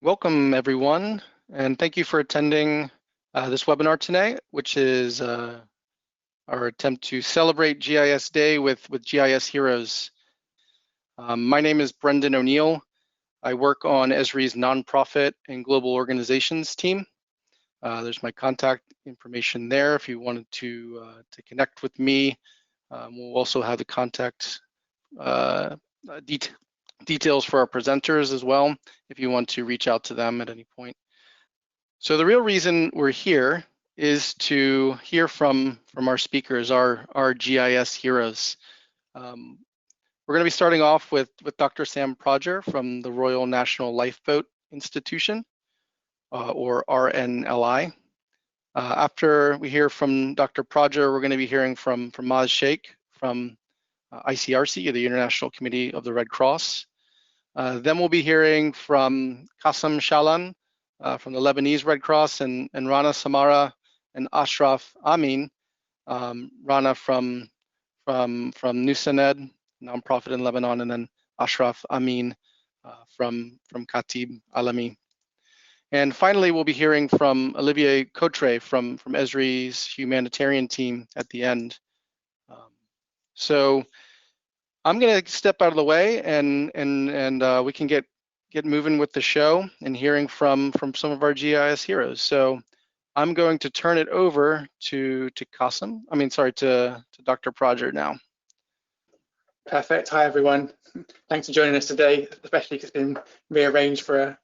Welcome, everyone, and thank you for attending this webinar today, which is our attempt to celebrate GIS Day with GIS Heroes. My name is Brendan O'Neill. I work on Esri's nonprofit and global organizations team. There's my contact information there if you wanted to connect with me. We'll also have the contact details for our presenters as well, if you want to reach out to them at any point. So the real reason we're here is to hear from our speakers, our GIS heroes. We're going to be starting off with Dr. Sam Prodger from the Royal National Lifeboat Institution, or RNLI. After we hear from Dr. Prodger, we're going to be hearing from Maaz Sheikh from ICRC, the International Committee of the Red Cross. Then we'll be hearing from Kassem Chaalan from the Lebanese Red Cross, and Rana, Samara, and Ashraf Amin. Rana from Nusaned, nonprofit in Lebanon, and then Ashraf Amin from Khatib Alami. And finally, we'll be hearing from Olivier Cottray from Esri's Humanitarian team at the end. So I'm going to step out of the way, and we can get moving with the show and hearing from some of our GIS heroes. So I'm going to turn it over to Kassem. To Dr. Prodger now. Perfect. Hi everyone. Thanks for joining us today, especially because it's been rearranged for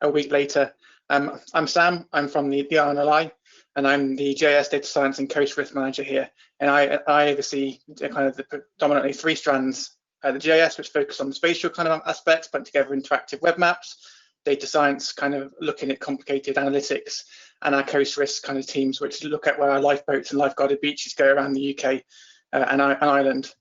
a week later. I'm Sam. I'm from the RNLI, and I'm the GIS Data Science and Coast Risk Manager here. And I oversee kind of the predominantly three strands: the GIS, which focuses on spatial kind of aspects, putting together interactive web maps; data science, kind of looking at complicated analytics; and our coast risk kind of teams, which look at where our lifeboats and lifeguarded beaches go around the UK and Ireland.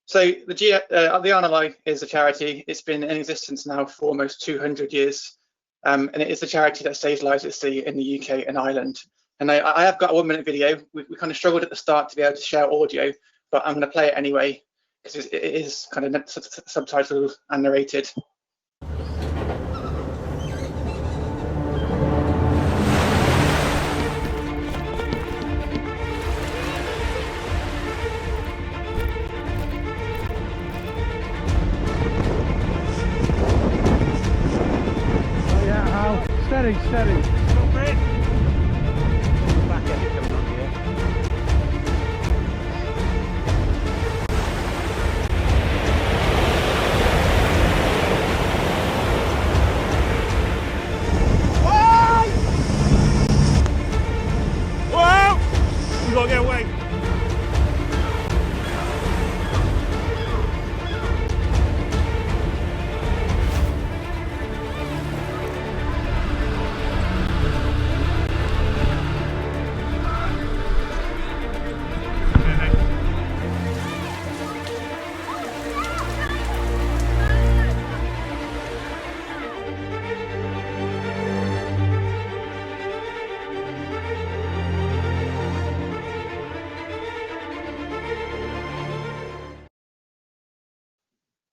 So the RNLI is a charity. It's been in existence now for almost 200 years, and it is the charity that saves lives at sea in the UK and Ireland. And I have got a 1-minute video. We kind of struggled at the start to be able to share audio, but I'm going to play it anyway because it is kind of subtitled and narrated. Oh yeah, how? Steady.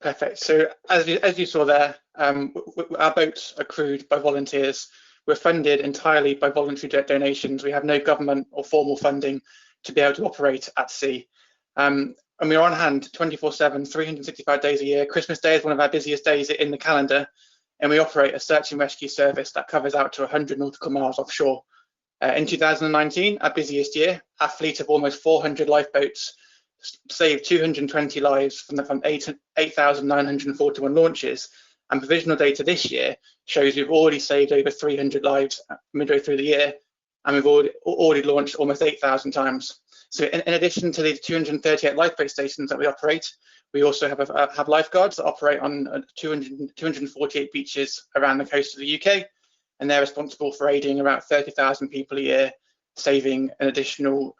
Perfect. So as you saw there, our boats are crewed by volunteers. We're funded entirely by voluntary donations. We have no government or formal funding to be able to operate at sea. And we're on hand 24/7, 365 days a year. Christmas Day is one of our busiest days in the calendar, and we operate a search and rescue service that covers out to 100 nautical miles offshore. In 2019, our busiest year, our fleet of almost 400 lifeboats saved 220 lives from 8,941 launches, and provisional data this year shows we've already saved over 300 lives midway through the year, and we've already launched almost 8,000 times. So in addition to the 238 lifeboat stations that we operate, we also have lifeguards that operate on 248 beaches around the coast of the UK, and they're responsible for aiding about 30,000 people a year, saving an additional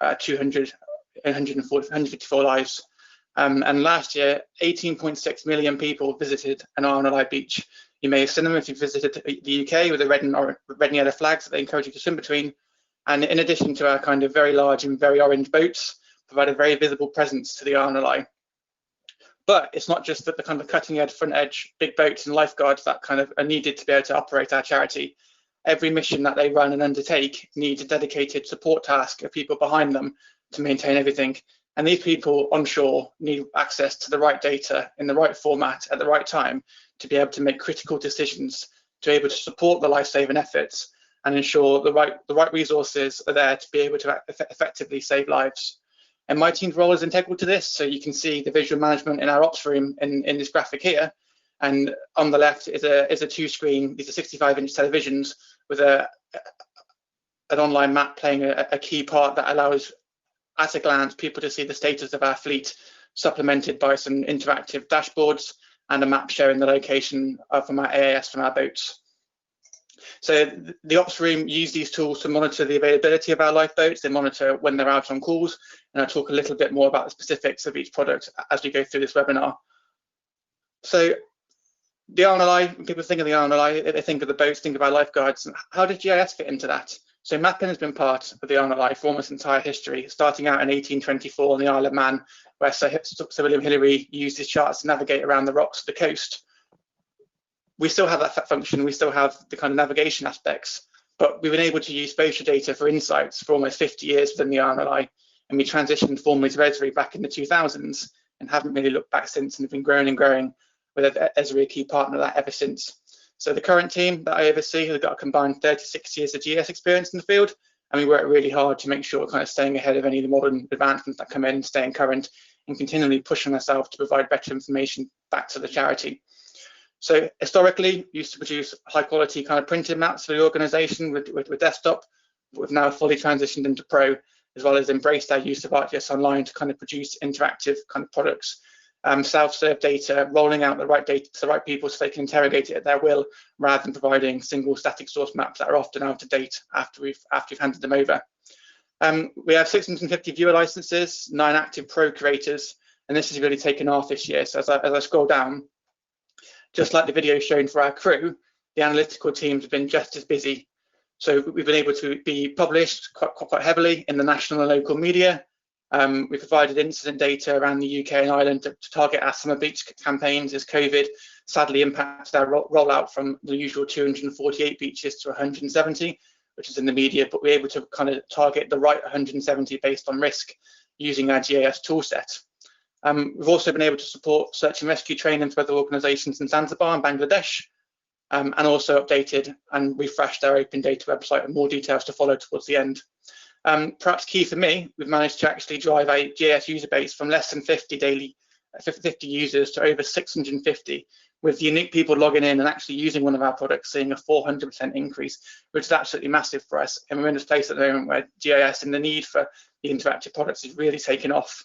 154 lives. And last year, 18.6 million people visited an RNLI beach. You may have seen them if you visited the UK with the red and yellow flags that they encourage you to swim between. And in addition to our kind of very large and very orange boats, provide a very visible presence to the RNLI. But it's not just that the kind of cutting edge, front edge, big boats and lifeguards that kind of are needed to be able to operate our charity. Every mission that they run and undertake needs a dedicated support task of people behind them to maintain everything. And these people onshore need access to the right data in the right format at the right time to be able to make critical decisions, to be able to support the life-saving efforts and ensure the right resources are there to be able to effectively save lives. And my team's role is integral to this. So you can see the visual management in our ops room in this graphic here. And on the left is a two-screen, these are 65-inch televisions with an online map playing a key part that allows, at a glance, people to see the status of our fleet, supplemented by some interactive dashboards and a map showing the location from our AIS from our boats. So the ops room use these tools to monitor the availability of our lifeboats. They monitor when they're out on calls, and I'll talk a little bit more about the specifics of each product as we go through this webinar. So the RNLI, when people think of the RNLI, they think of the boats, think of our lifeguards. How did GIS fit into that? So mapping has been part of the RNLI for almost entire history, starting out in 1824 on the Isle of Man, where Sir William Hillary used his charts to navigate around the rocks of the coast. We still have that function, we still have the kind of navigation aspects, but we've been able to use spatial data for insights for almost 50 years within the RNLI, and we transitioned formally to Esri back in the 2000s and haven't really looked back since, and have been growing and growing, with Esri a key partner of that ever since. So the current team that I oversee has got a combined 36 years of GIS experience in the field, and we work really hard to make sure we're kind of staying ahead of any of the modern advancements that come in, staying current, and continually pushing ourselves to provide better information back to the charity. So historically, we used to produce high quality kind of printed maps for the organisation with desktop, but we've now fully transitioned into Pro, as well as embraced our use of ArcGIS Online to kind of produce interactive kind of products, self-serve data, rolling out the right data to the right people so they can interrogate it at their will, rather than providing single static source maps that are often out of date after we've handed them over. We have 650 viewer licenses, 9 active Pro creators, and this has really taken off this year. So as I scroll down, just like the video shown for our crew, the analytical teams have been just as busy. So we've been able to be published quite heavily in the national and local media. We provided incident data around the UK and Ireland to target our summer beach campaigns as COVID sadly impacted our rollout from the usual 248 beaches to 170, which is in the media, but we're able to kind of target the right 170 based on risk using our GIS toolset. We've also been able to support search and rescue training for other organisations in Zanzibar and Bangladesh, and also updated and refreshed our open data website with more details to follow towards the end. Perhaps key for me, we've managed to actually drive a GIS user base from less than 50 users to over 650, with unique people logging in and actually using one of our products, seeing a 400% increase, which is absolutely massive for us. And we're in this place at the moment where GIS and the need for the interactive products is really taking off.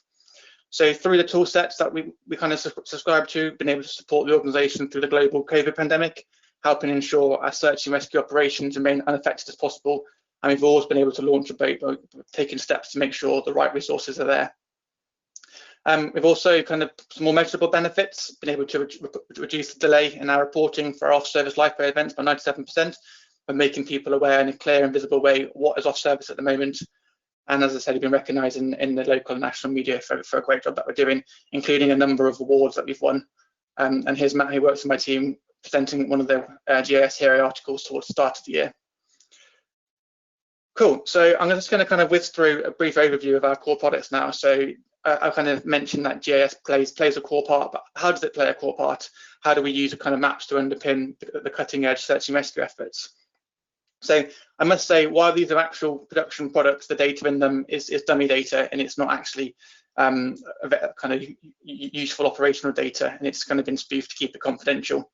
So through the tool sets that we kind of subscribe to, been able to support the organisation through the global COVID pandemic, helping ensure our search and rescue operations remain unaffected as possible. And we've always been able to launch a boat, taking steps to make sure the right resources are there. We've also kind of some more measurable benefits, been able to reduce the delay in our reporting for our off-service lifeboat events by 97%, by making people aware in a clear and visible way what is off-service at the moment. And as I said, we've been recognised in the local and national media for a great job that we're doing, including a number of awards that we've won. And here's Matt, who works in my team, presenting one of the GIS Hero articles towards the start of the year. Cool, so I'm just going to kind of whiz through a brief overview of our core products now. So I kind of mentioned that GIS plays a core part, but how does it play a core part? How do we use a kind of maps to underpin the cutting edge search and rescue efforts? So I must say, while these are actual production products, the data in them is dummy data, and it's not actually kind of useful operational data, and it's kind of been spoofed to keep it confidential.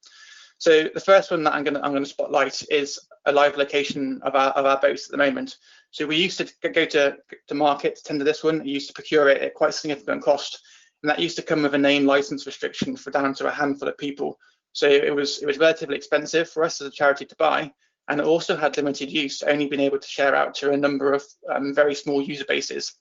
So the first one that I'm going to spotlight is a live location of our boats at the moment. So we used to go to market to tender this one. We used to procure it at quite significant cost, and that used to come with a name license restriction for down to a handful of people. So it was relatively expensive for us as a charity to buy, and it also had limited use, only being able to share out to a number of very small user bases.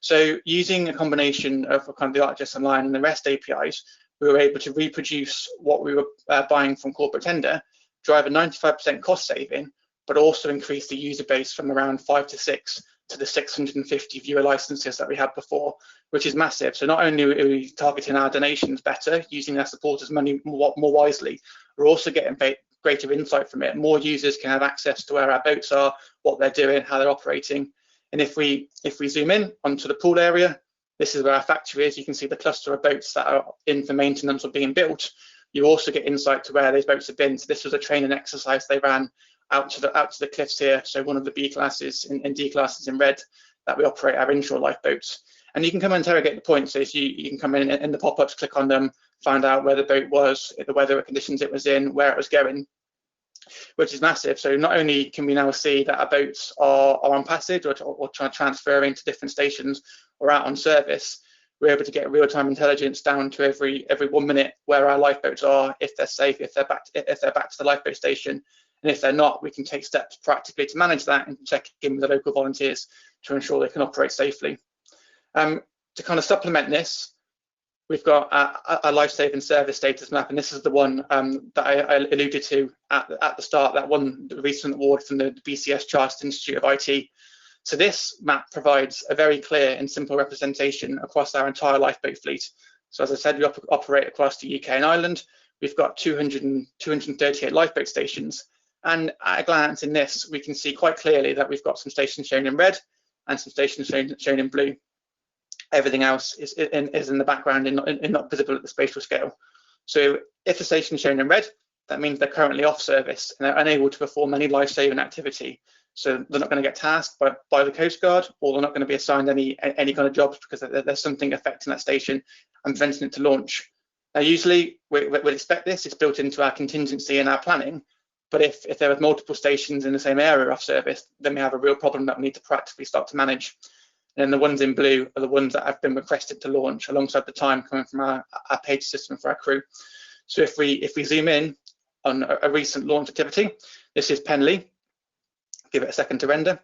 So using a combination of kind of the ArcGIS Online and the REST APIs, we were able to reproduce what we were buying from corporate tender, drive a 95% cost saving, but also increase the user base from around 5 to 6 to the 650 viewer licenses that we had before. which is massive. So not only are we targeting our donations better, using our supporters' money more wisely, we're also getting greater insight from it. More users can have access to where our boats are, what they're doing, how they're operating. And if we zoom in onto the pool area, this is where our factory is. You can see the cluster of boats that are in for maintenance or being built. You also get insight to where those boats have been. So this was a training exercise they ran out to the cliffs here. So one of the B classes and D classes in red that we operate our inshore lifeboats. And you can come and interrogate the points. So if you can come in the pop-ups, click on them, find out where the boat was, the weather conditions it was in, where it was going, which is massive. So not only can we now see that our boats are on passage or transferring to different stations or out on service, we're able to get real-time intelligence down to every 1 minute where our lifeboats are, if they're safe, if they're back to the lifeboat station, and if they're not, we can take steps proactively to manage that and check in with the local volunteers to ensure they can operate safely. To kind of supplement this, we've got a life-saving service status map, and this is the one that I alluded to at the start, that won the recent award from the BCS Chartered Institute of IT. So this map provides a very clear and simple representation across our entire lifeboat fleet. So as I said, we operate across the UK and Ireland. We've got 238 lifeboat stations. And at a glance in this, we can see quite clearly that we've got some stations shown in red and some stations shown in blue. Everything else is in the background and not visible at the spatial scale. So if the station is shown in red, that means they're currently off service and they're unable to perform any life-saving activity. So they're not going to get tasked by the Coast Guard, or they're not going to be assigned any kind of jobs because there's something affecting that station and preventing it to launch. Now, usually we'd expect this. It's built into our contingency and our planning. But if there are multiple stations in the same area off service, then we have a real problem that we need to practically start to manage. And then the ones in blue are the ones that have been requested to launch alongside the time coming from our page system for our crew. So if we zoom in on a recent launch activity, this is Penly. Give it a second to render.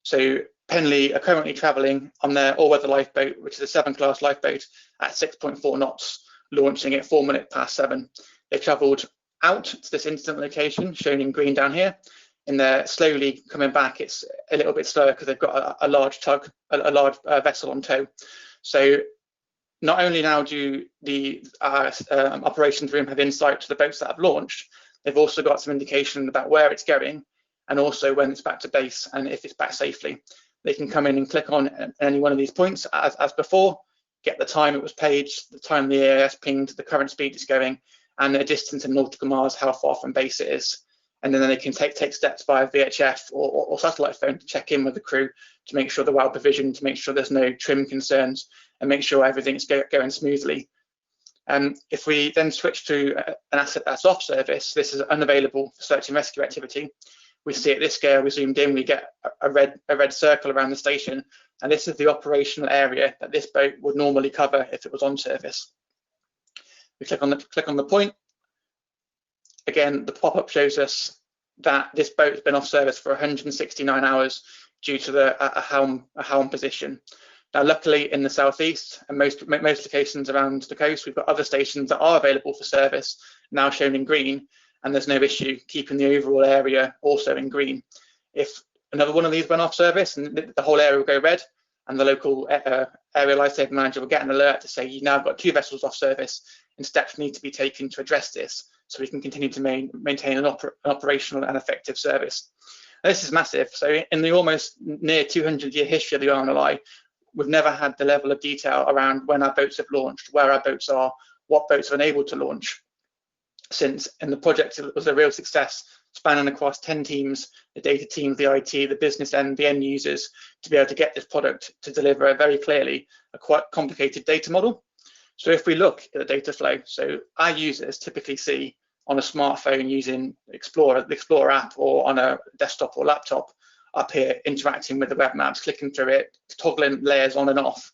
So Penly are currently traveling on their all-weather lifeboat, which is a 7-class lifeboat at 6.4 knots, launching at 4 minutes past 7. They've traveled out to this incident location, shown in green down here, and they're slowly coming back. It's a little bit slower because they've got a large tug, a large vessel on tow. So not only now do the operations room have insight to the boats that have launched, they've also got some indication about where it's going and also when it's back to base and if it's back safely. They can come in and click on any one of these points as before, get the time it was paged, the time the AIS pinged, the current speed it's going, and the distance in nautical miles, how far from base it is. And then they can take steps via VHF or satellite phone to check in with the crew to make sure they're well provisioned, to make sure there's no trim concerns, and make sure everything's going smoothly. If we then switch to an asset that's off service, this is unavailable for search and rescue activity. We see at this scale, we zoomed in, we get a red circle around the station, and this is the operational area that this boat would normally cover if it was on service. We click on the point. Again, the pop-up shows us that this boat has been off service for 169 hours due to a helm position. Now, luckily in the southeast and most locations around the coast, we've got other stations that are available for service, now shown in green, and there's no issue keeping the overall area also in green. If another one of these went off service, and the whole area will go red, and the local area lifesaving manager will get an alert to say, you've now got 2 vessels off service, and steps need to be taken to address this, so we can continue to maintain an operational and effective service. Now, this is massive. So in the almost near 200-year history of the RNLI, we've never had the level of detail around when our boats have launched, where our boats are, what boats have been able to launch since. And the project was a real success, spanning across 10 teams, the data teams, the IT, the business end, the end users, to be able to get this product to deliver very clearly a quite complicated data model. So if we look at the data flow, so our users typically see on a smartphone using the Explorer app, or on a desktop or laptop up here, interacting with the web maps, clicking through it, toggling layers on and off,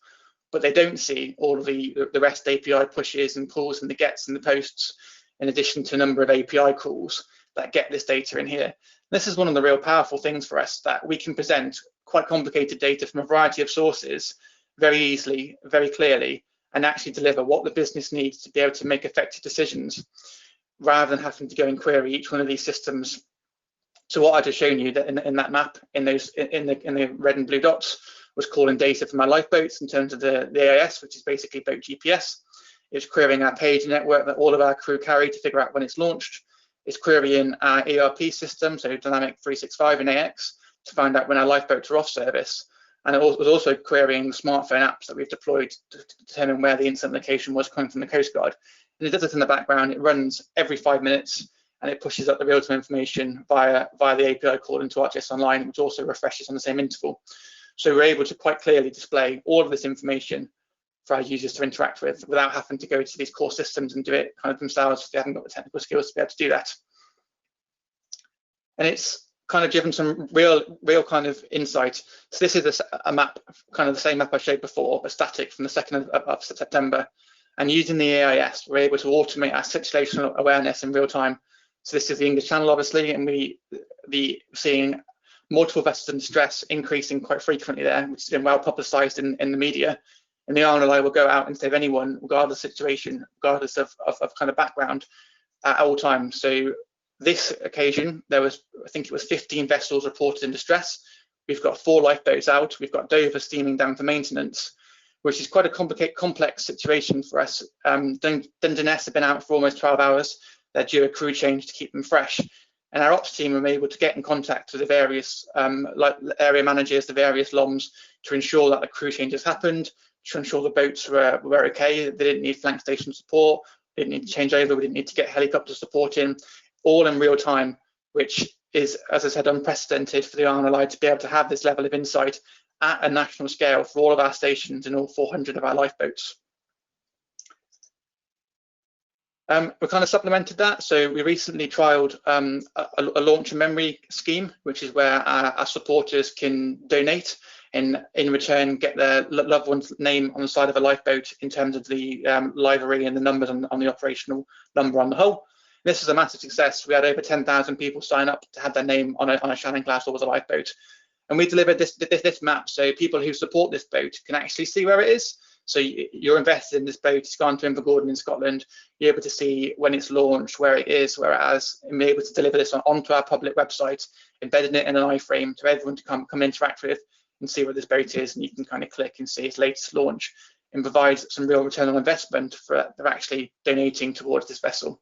but they don't see all of the REST API pushes and pulls and the gets and the posts, in addition to a number of API calls that get this data in here. This is one of the real powerful things for us, that we can present quite complicated data from a variety of sources very easily, very clearly, and actually deliver what the business needs to be able to make effective decisions, rather than having to go and query each one of these systems. So what I just shown you that in that map, in the red and blue dots, was calling data from our lifeboats in terms of the AIS, which is basically boat GPS. It's querying our page network that all of our crew carry to figure out when it's launched. It's querying our ERP system, so Dynamic 365 and AX, to find out when our lifeboats are off service. And it was also querying the smartphone apps that we've deployed to determine where the incident location was coming from the Coast Guard. And it does this in the background. It runs every 5 minutes, and it pushes up the real-time information via the API called into ArcGIS Online, which also refreshes on the same interval. So we're able to quite clearly display all of this information for our users to interact with without having to go to these core systems and do it kind of themselves if they haven't got the technical skills to be able to do that. And it's kind of given some real kind of insight. So this is a map, kind of the same map I showed before, but static from the 2nd of September. And using the AIS, we're able to automate our situational awareness in real time. So this is the English Channel, obviously, and we're seeing multiple vessels in distress increasing quite frequently there, which has been well publicised in the media. And the RNLI will go out and save anyone, regardless of situation, regardless of kind of background, at all times. So this occasion, there was, I think it was 15 vessels reported in distress. We've got 4 lifeboats out. We've got Dover steaming down for maintenance, which is quite a complex situation for us. Dungeness have been out for almost 12 hours. They're due a crew change to keep them fresh. And our ops team were able to get in contact with the various area managers, the various LOMs, to ensure that the crew changes happened, to ensure the boats were okay. They didn't need flank station support, they didn't need to change over, we didn't need to get helicopter support in, all in real time, which is, as I said, unprecedented for the RNLI to be able to have this level of insight at a national scale for all of our stations and all 400 of our lifeboats. We kind of supplemented that, so we recently trialled a launch and memory scheme, which is where our supporters can donate and in return get their loved one's name on the side of a lifeboat in terms of the livery and the numbers on the operational number on the hull. This is a massive success. We had over 10,000 people sign up to have their name on a Chaalan class or was a lifeboat. And we delivered this map so people who support this boat can actually see where it is. So you're invested in this boat, it's gone to Invergordon in Scotland, you're able to see when it's launched, where it is, where it has, and be able to deliver this onto our public website, embedding it in an iframe to everyone to come interact with and see where this boat is, and you can kind of click and see its latest launch and provide some real return on investment for they're actually donating towards this vessel.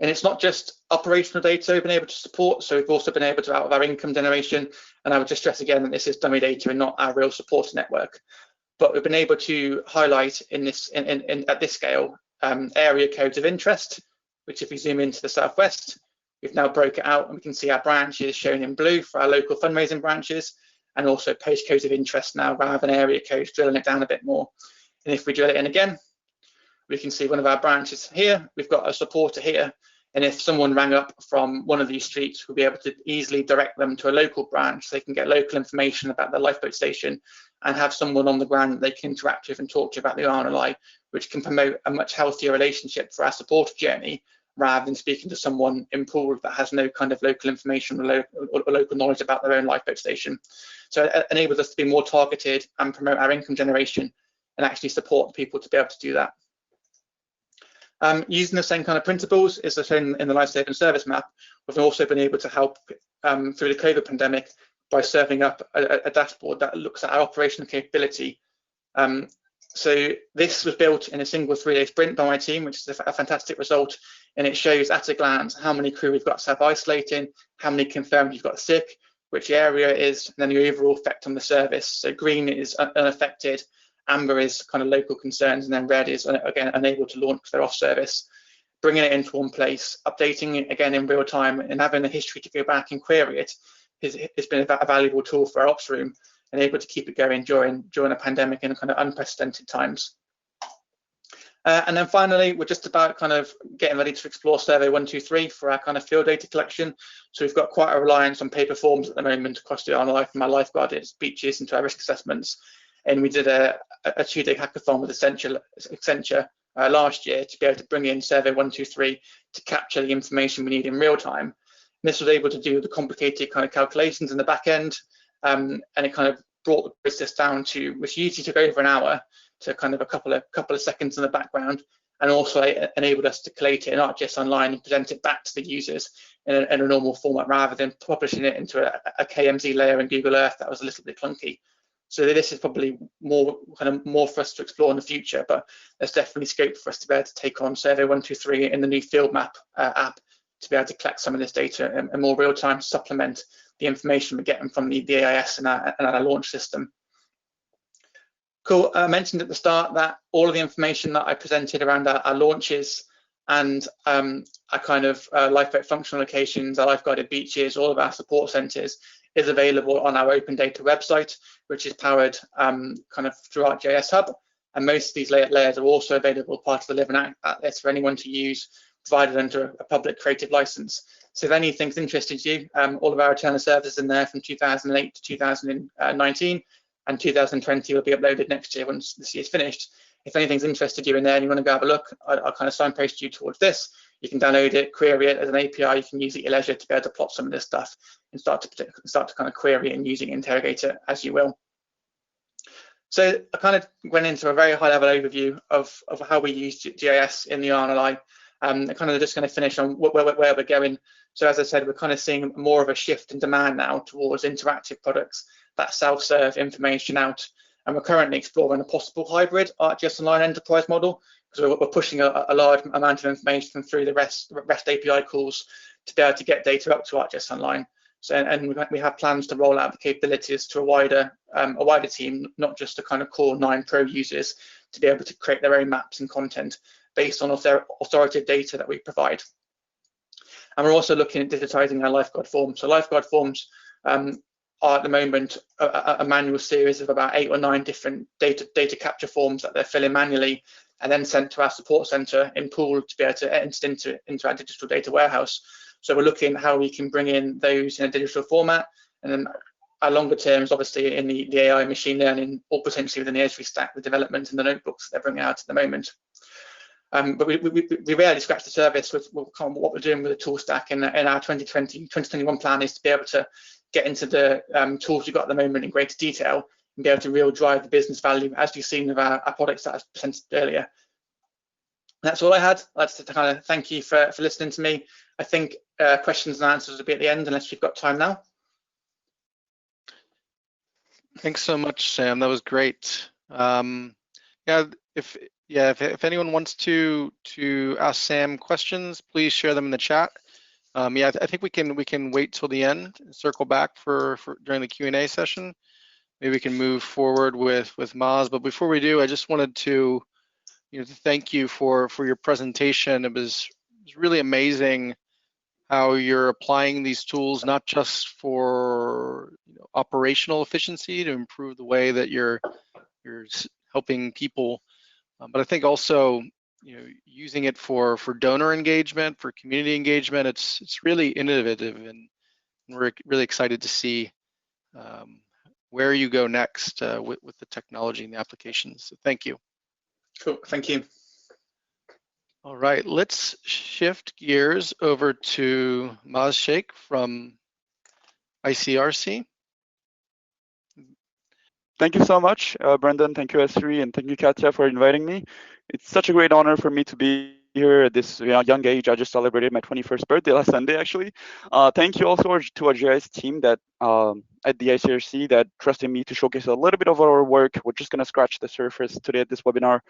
And it's not just operational data we've been able to support, so we've also been able to out of our income generation, and I would just stress again that this is dummy data and not our real support network. But we've been able to highlight in this at this scale area codes of interest, which if we zoom into the southwest, we've now broke it out and we can see our branches shown in blue for our local fundraising branches, and also postcodes of interest now rather than area codes, drilling it down a bit more. And if we drill it in again, we can see one of our branches here. We've got a supporter here, and if someone rang up from one of these streets, we'll be able to easily direct them to a local branch so they can get local information about their lifeboat station and have someone on the ground that they can interact with and talk to about the RNLI, which can promote a much healthier relationship for our supporter journey rather than speaking to someone in pool that has no kind of local information or local knowledge about their own lifeboat station. So it enables us to be more targeted and promote our income generation and actually support people to be able to do that. Using the same kind of principles as shown in the Lifesaving service map, we've also been able to help through the COVID pandemic by serving up a dashboard that looks at our operational capability. So this was built in a single 3-day sprint by my team, which is a fantastic result. And it shows at a glance how many crew we've got self-isolating, how many confirmed you've got sick, which area it is, and then the overall effect on the service. So green is unaffected, amber is kind of local concerns, and then red is, again, unable to launch because they're off service. Bringing it into one place, updating it again in real time, and having the history to go back and query it has been a valuable tool for our ops room and able to keep it going during a pandemic in kind of unprecedented times. And then finally, we're just about kind of getting ready to explore Survey 123 for our kind of field data collection. So we've got quite a reliance on paper forms at the moment across the RNLI from our lifeguard, its beaches into our risk assessments. And we did a 2-day hackathon with Accenture last year to be able to bring in Survey 123 to capture the information we need in real time. And this was able to do the complicated kind of calculations in the back end, and it kind of brought the process down to, which usually took over an hour, to kind of a couple of seconds in the background, and also enabled us to collate it in ArcGIS Online and present it back to the users in a normal format rather than publishing it into a KMZ layer in Google Earth that was a little bit clunky. So this is probably more for us to explore in the future, but there's definitely scope for us to be able to take on Survey 123 in the new field map app to be able to collect some of this data in more real time to supplement the information we're getting from the AIS and our launch system. Cool. I mentioned at the start that all of the information that I presented around our launches and our kind of lifeboat functional locations, our lifeguarded beaches, all of our support centres is available on our open data website, which is powered kind of through ArcGIS Hub. And most of these layers are also available part of the Living Atlas for anyone to use, provided under a public creative license. So if anything's interested you, all of our return of services in there from 2008 to 2019, and 2020 will be uploaded next year once this year's finished. If anything's interested you in there and you want to go have a look, I'll kind of signpost you towards this. You can download it, query it as an API. You can use it at your leisure to be able to plot some of this stuff and start to kind of query it and using interrogate it as you will. So I kind of went into a very high level overview of how we use GIS in the RNLI. I'm kind of just going to finish on where we're going. So as I said, we're kind of seeing more of a shift in demand now towards interactive products that self-serve information out. And we're currently exploring a possible hybrid ArcGIS Online enterprise model, because we're pushing a large amount of information through the REST API calls to be able to get data up to ArcGIS Online. So, and we have plans to roll out the capabilities to a wider team, not just the kind of core 9 Pro users, to be able to create their own maps and content based on authoritative data that we provide. And we're also looking at digitizing our lifeguard forms. So lifeguard forms are at the moment a manual series of about 8 or 9 different data capture forms that they're filling manually and then sent to our support center in Pool to be able to enter into our digital data warehouse. So we're looking at how we can bring in those in a digital format, and then our longer terms, obviously in the AI machine learning, or potentially within the Esri stack, the development and the notebooks they're bringing out at the moment. But we rarely scratch the surface with kind of what we're doing with the tool stack, and in our 2021 plan is to be able to get into the tools we've got at the moment in greater detail and be able to really drive the business value, as you've seen with our products that I presented earlier. That's all I had. I'd like to kind of thank you for listening to me. I think questions and answers will be at the end, unless you've got time now. Thanks so much, Sam. That was great. If anyone wants to ask Sam questions, please share them in the chat. I think we can wait till the end and circle back for during the Q&A session. Maybe we can move forward with Maaz. But before we do, I just wanted to thank you for your presentation. It was really amazing how you're applying these tools, not just for operational efficiency to improve the way that you're helping people, but I think also using it for donor engagement, for community engagement. It's really innovative, and we're really excited to see where you go next with the technology and the applications. So thank you. Cool, thank you. All right, let's shift gears over to Maaz Sheikh from ICRC. Thank you so much, Brendan. Thank you, Esri, and thank you, Katja, for inviting me. It's such a great honor for me to be here at this young age. I just celebrated my 21st birthday last Sunday, actually. Thank you also to our GIS team that at the ICRC that trusted me to showcase a little bit of our work. We're just going to scratch the surface today at this webinar.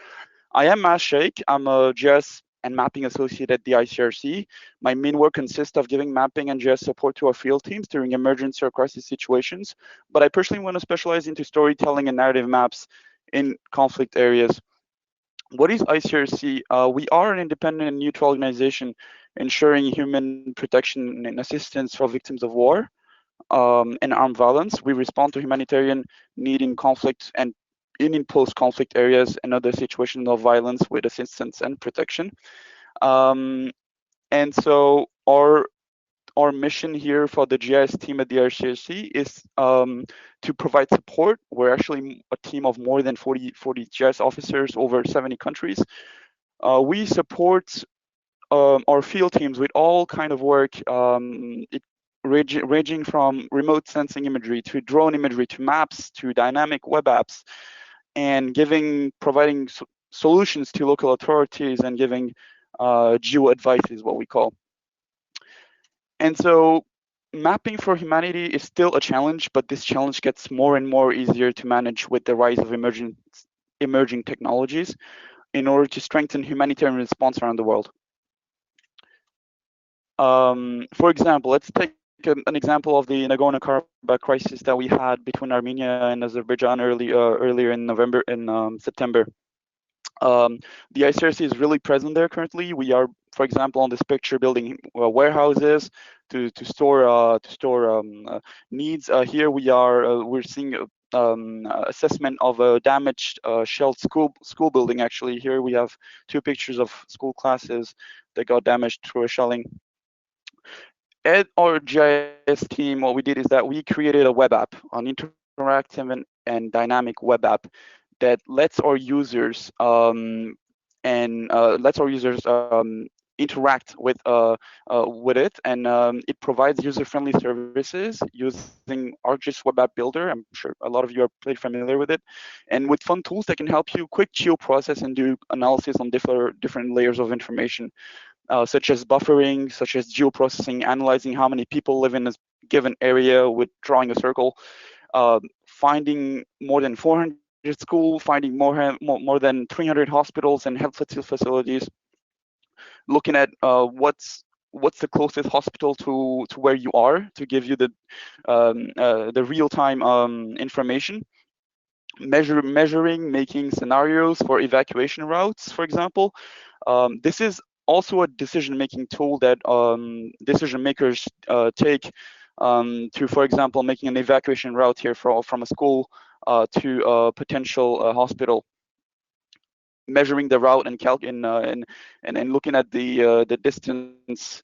I am Maaz Sheikh. I'm a GIS and mapping associate at the ICRC. My main work consists of giving mapping and GIS support to our field teams during emergency or crisis situations, but I personally want to specialize into storytelling and narrative maps in conflict areas. What is ICRC? We are an independent and neutral organization ensuring human protection and assistance for victims of war and armed violence. We respond to humanitarian need in conflict and in post-conflict areas and other situations of violence with assistance and protection. And so our mission here for the GIS team at the ICRC is to provide support. We're actually a team of more than 40 GIS officers over 70 countries. We support our field teams with all kind of work, ranging from remote sensing imagery to drone imagery to maps to dynamic web apps, and providing solutions to local authorities and giving geo advice is what we call. And so mapping for humanity is still a challenge, but this challenge gets more and more easier to manage with the rise of emerging technologies in order to strengthen humanitarian response around the world. For example, let's take an example of the Nagorno-Karabakh crisis that we had between Armenia and Azerbaijan earlier in September. The ICRC is really present there currently. We are, for example, on this picture, building warehouses to store needs. Here we're seeing assessment of a damaged shelled school building. Actually, here we have 2 pictures of school classes that got damaged through a shelling. At our GIS team, what we did is that we created a web app, an interactive and dynamic web app that lets our users interact with it, and it provides user-friendly services using ArcGIS Web App Builder. I'm sure a lot of you are pretty familiar with it, and with fun tools that can help you quick geo-process and do analysis on different layers of information. Such as buffering, such as geoprocessing, analyzing how many people live in a given area with drawing a circle, finding more than 400 schools, finding more than 300 hospitals and health facilities, looking at what's the closest hospital to where you are to give you the real-time information. Measuring, making scenarios for evacuation routes, for example. This is also a decision-making tool that decision makers take to, for example, making an evacuation route here from a school to a potential hospital. Measuring the route and looking at the distance,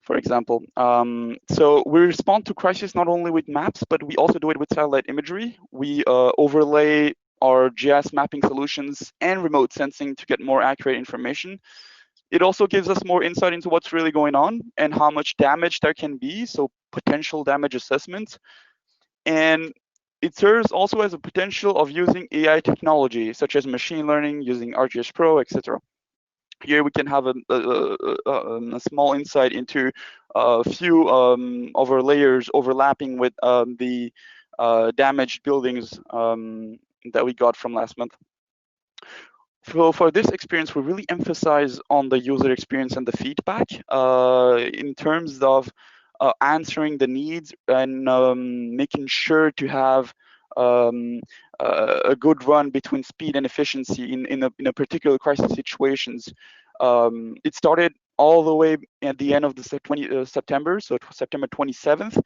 for example. So we respond to crisis not only with maps, but we also do it with satellite imagery. We overlay our GIS mapping solutions and remote sensing to get more accurate information. It also gives us more insight into what's really going on and how much damage there can be, so potential damage assessment. And it serves also as a potential of using AI technology, such as machine learning, using ArcGIS Pro, etc. Here we can have a small insight into a few of our layers overlapping with the damaged buildings that we got from last month. For this experience, we really emphasize on the user experience and the feedback in terms of answering the needs and making sure to have a good run between speed and efficiency in a particular crisis situations. It started all the way at the end of the September, so it was September 27th.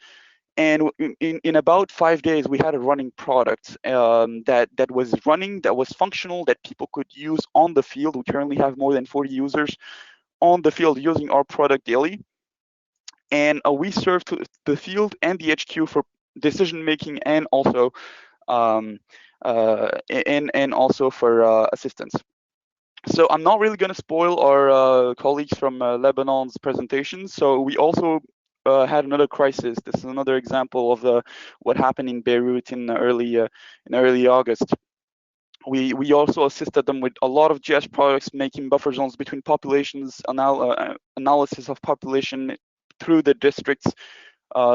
And in about 5 days, we had a running product that was running, that was functional, that people could use on the field. We currently have more than 40 users on the field using our product daily. And we serve to the field and the HQ for decision making and also for assistance. So I'm not really going to spoil our colleagues from Lebanon's presentation. So we also had another crisis. This is another example of what happened in Beirut in early August. We also assisted them with a lot of GIS products, making buffer zones between populations, analysis of population through the districts,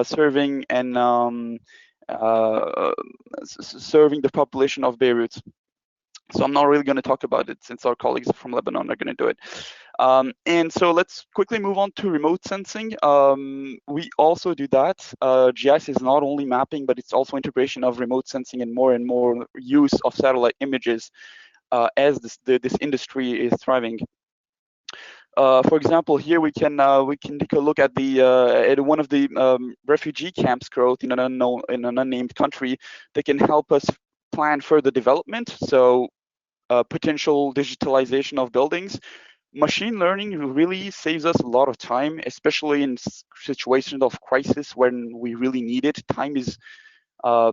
serving and serving the population of Beirut. So I'm not really going to talk about it since our colleagues from Lebanon are going to do it. And so let's quickly move on to remote sensing. We also do that. GIS is not only mapping, but it's also integration of remote sensing and more use of satellite images as this industry is thriving. For example, here we can take a look at at one of the refugee camps growth in an unnamed country that can help us plan further development. So potential digitalization of buildings. Machine learning really saves us a lot of time, especially in situations of crisis when we really need it. Time is a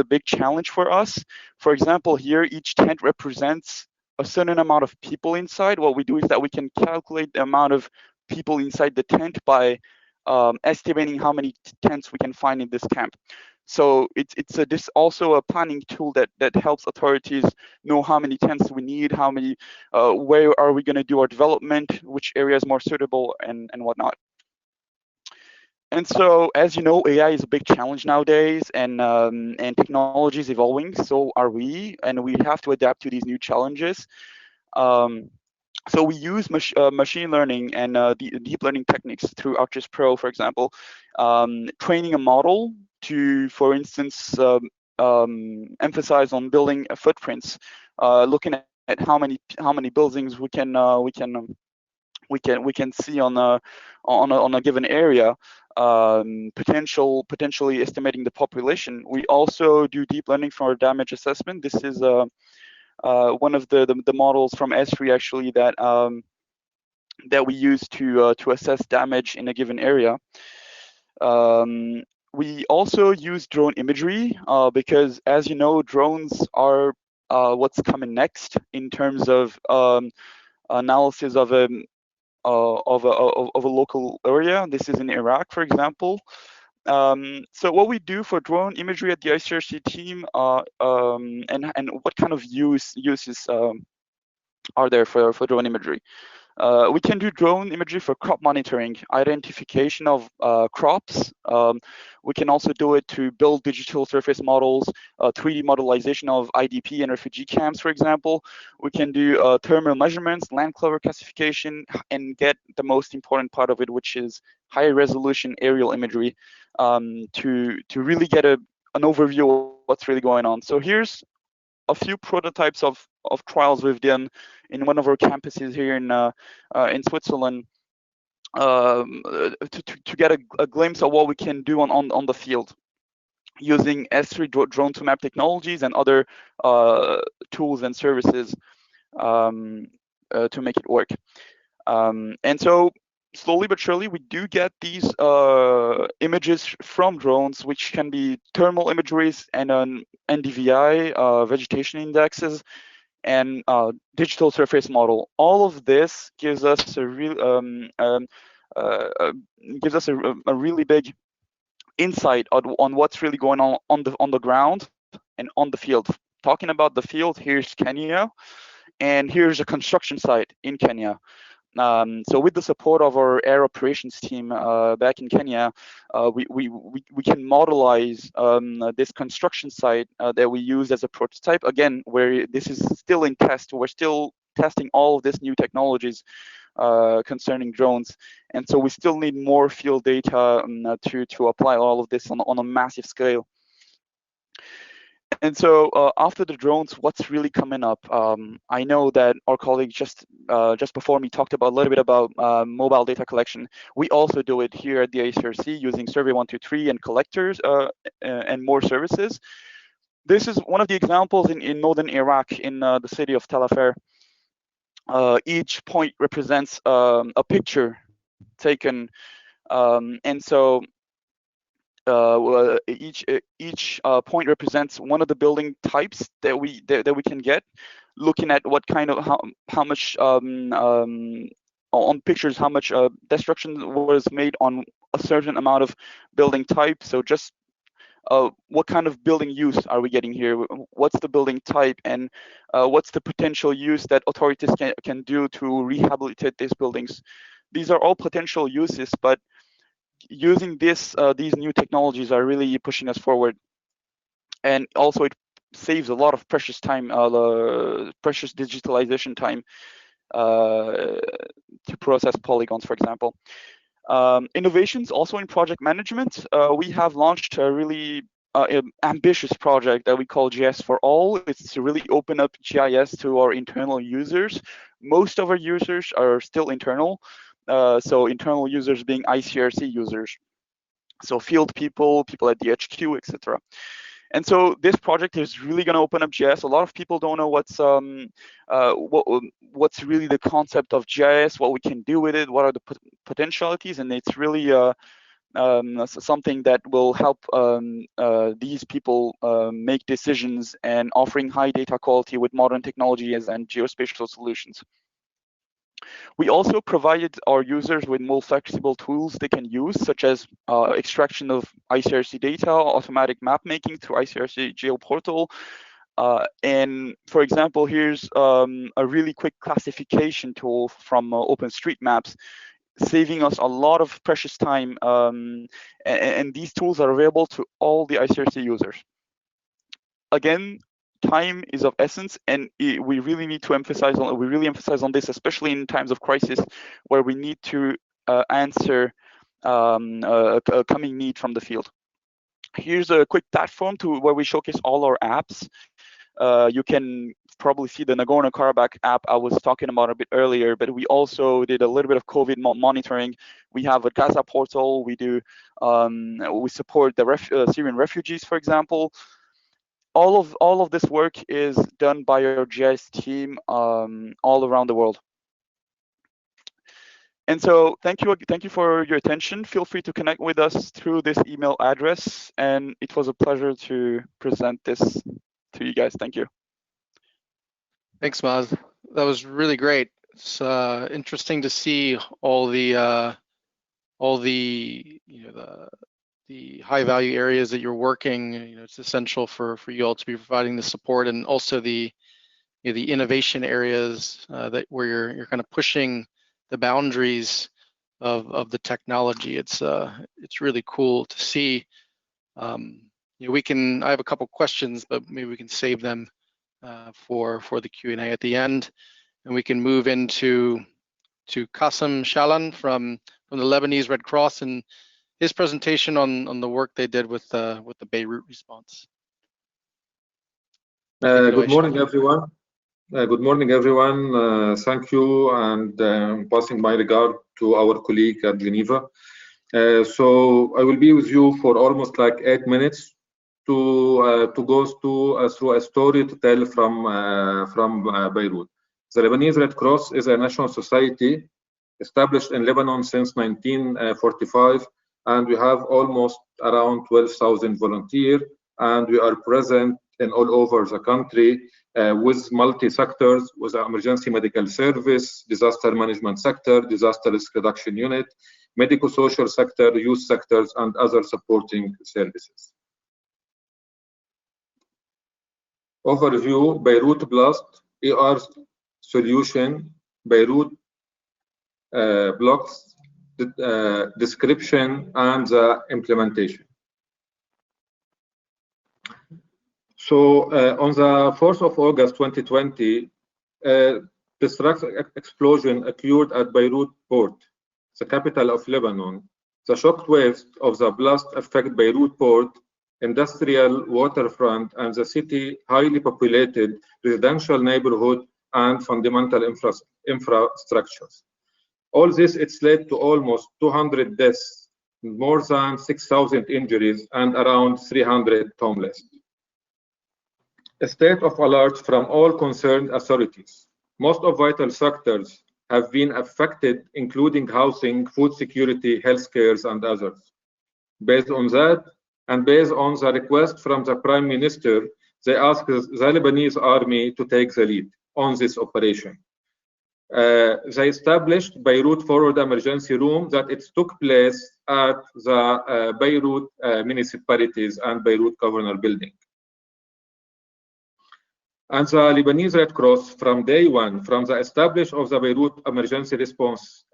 big challenge for us. For example, here each tent represents a certain amount of people inside. What we do is that we can calculate the amount of people inside the tent by estimating how many tents we can find in this camp. So this also a planning tool that helps authorities know how many tents we need, how many, where are we going to do our development, which area is more suitable, and whatnot. And so, as you know, AI is a big challenge nowadays, and technology is evolving. So are we, and we have to adapt to these new challenges. So we use machine learning and deep learning techniques through ArcGIS Pro, for example, training a model to, for instance, emphasize on building footprints, looking at how many buildings we can see on a given area, potentially estimating the population. We also do deep learning for our damage assessment. This is one of the models from Esri actually that we use to assess damage in a given area. We also use drone imagery because, as you know, drones are what's coming next in terms of analysis of a local area. This is in Iraq, for example. So what we do for drone imagery at the ICRC team, and what kind of uses are there for drone imagery? We can do drone imagery for crop monitoring, identification of crops. We can also do it to build digital surface models, 3D modelization of IDP and refugee camps, for example. We can do thermal measurements, land cover classification, and get the most important part of it, which is high resolution aerial imagery, to really get an overview of what's really going on. So here's a few prototypes of trials we've done in one of our campuses here in Switzerland, to get a glimpse of what we can do on the field using Esri drone to map technologies and other tools and services to make it work. And so slowly but surely, we do get these images from drones, which can be thermal imageries and NDVI, vegetation indexes, and digital surface model. All of this gives us a real a really big insight on what's really going on the ground and on the field. Talking about the field, here's Kenya, and here's a construction site in Kenya. So with the support of our air operations team back in Kenya, we can modelize this construction site that we use as a prototype. Again, where this is still in test, we're still testing all of these new technologies concerning drones, and so we still need more field data to apply all of this on a massive scale. And so after the drones, what's really coming up? I know that our colleague just before me talked about a little bit about mobile data collection. We also do it here at the ICRC using Survey 123 and collectors and more services. This is one of the examples in northern Iraq, in the city of Tel Afar. Each point represents a picture taken, and so each point represents one of the building types that we can get, looking at what kind of how much on pictures, how much destruction was made on a certain amount of building type. So just what kind of building use are we getting here? What's the building type, and what's the potential use that authorities can do to rehabilitate these buildings? These are all potential uses, but using these new technologies are really pushing us forward, and also it saves a lot of precious time, precious digitalization time to process polygons, for example. Innovations also in project management. We have launched a really ambitious project that we call GIS for All. It's to really open up GIS to our internal users. Most of our users are still internal. So internal users being ICRC users, so field people at the HQ, etc. And so this project is really going to open up GIS. A lot of people don't know what's really the concept of GIS, what we can do with it, what are the potentialities, and it's really something that will help these people make decisions and offering high data quality with modern technologies and geospatial solutions. We also provided our users with more flexible tools they can use, such as extraction of ICRC data, automatic map making through ICRC Geo Portal. And for example, here's a really quick classification tool from OpenStreetMaps, saving us a lot of precious time. And these tools are available to all the ICRC users. Again, time is of essence, and we really need to emphasize on this, especially in times of crisis, where we need to answer a coming need from the field. Here's a quick platform where we showcase all our apps. You can probably see the Nagorno-Karabakh app I was talking about a bit earlier, but we also did a little bit of COVID monitoring. We have a Gaza portal. We do we support the Syrian refugees, for example. All of this work is done by our GIS team all around the world. And so thank you for your attention. Feel free to connect with us through this email address, and it was a pleasure to present this to you guys. Thank you. Thanks, Maaz. That was really great. It's interesting to see all the the high value areas that you're working. It's essential for you all to be providing the support, and also the the innovation areas that where you're kind of pushing the boundaries of the technology. It's really cool to see. We can. I have a couple questions, but maybe we can save them for the Q&A at the end, and we can move into Kassem Chaalan from the Lebanese Red Cross and his presentation on the work they did with the Beirut response. Good morning, everyone. Good morning, everyone. Thank you, and passing my regard to our colleague at Geneva. So I will be with you for almost like 8 minutes to go through a story to tell from Beirut. The Lebanese Red Cross is a national society established in Lebanon since 1945, and we have almost around 12,000 volunteers, and we are present in all over the country with multi-sectors, with emergency medical service, disaster management sector, disaster risk reduction unit, medical social sector, youth sectors, and other supporting services. Overview: Beirut Blast, ER solution, Beirut blocks, description, and the implementation. So on the 4th of August 2020, destructive explosion occurred at Beirut port, the capital of Lebanon. The shock waves of the blast affect Beirut port, industrial waterfront, and the city highly populated residential neighborhood and fundamental infrastructures. All this, it's led to almost 200 deaths, more than 6,000 injuries, and around 300 homeless. A state of alert from all concerned authorities. Most of vital sectors have been affected, including housing, food security, healthcare, and others. Based on that, and based on the request from the Prime Minister, they asked the Lebanese army to take the lead on this operation. They established Beirut Forward Emergency Room that it took place at the Beirut municipalities and Beirut Governor Building. And the Lebanese Red Cross, from day one, from the establishment of the Beirut Emergency Response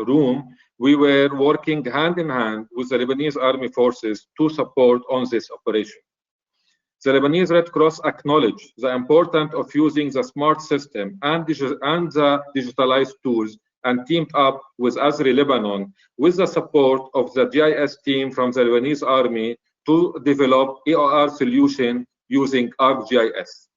Room, we were working hand in hand with the Lebanese Army Forces to support on this operation. The Lebanese Red Cross acknowledged the importance of using the smart system and the digitalized tools, and teamed up with Esri Lebanon with the support of the GIS team from the Lebanese Army to develop EOR solution using ArcGIS.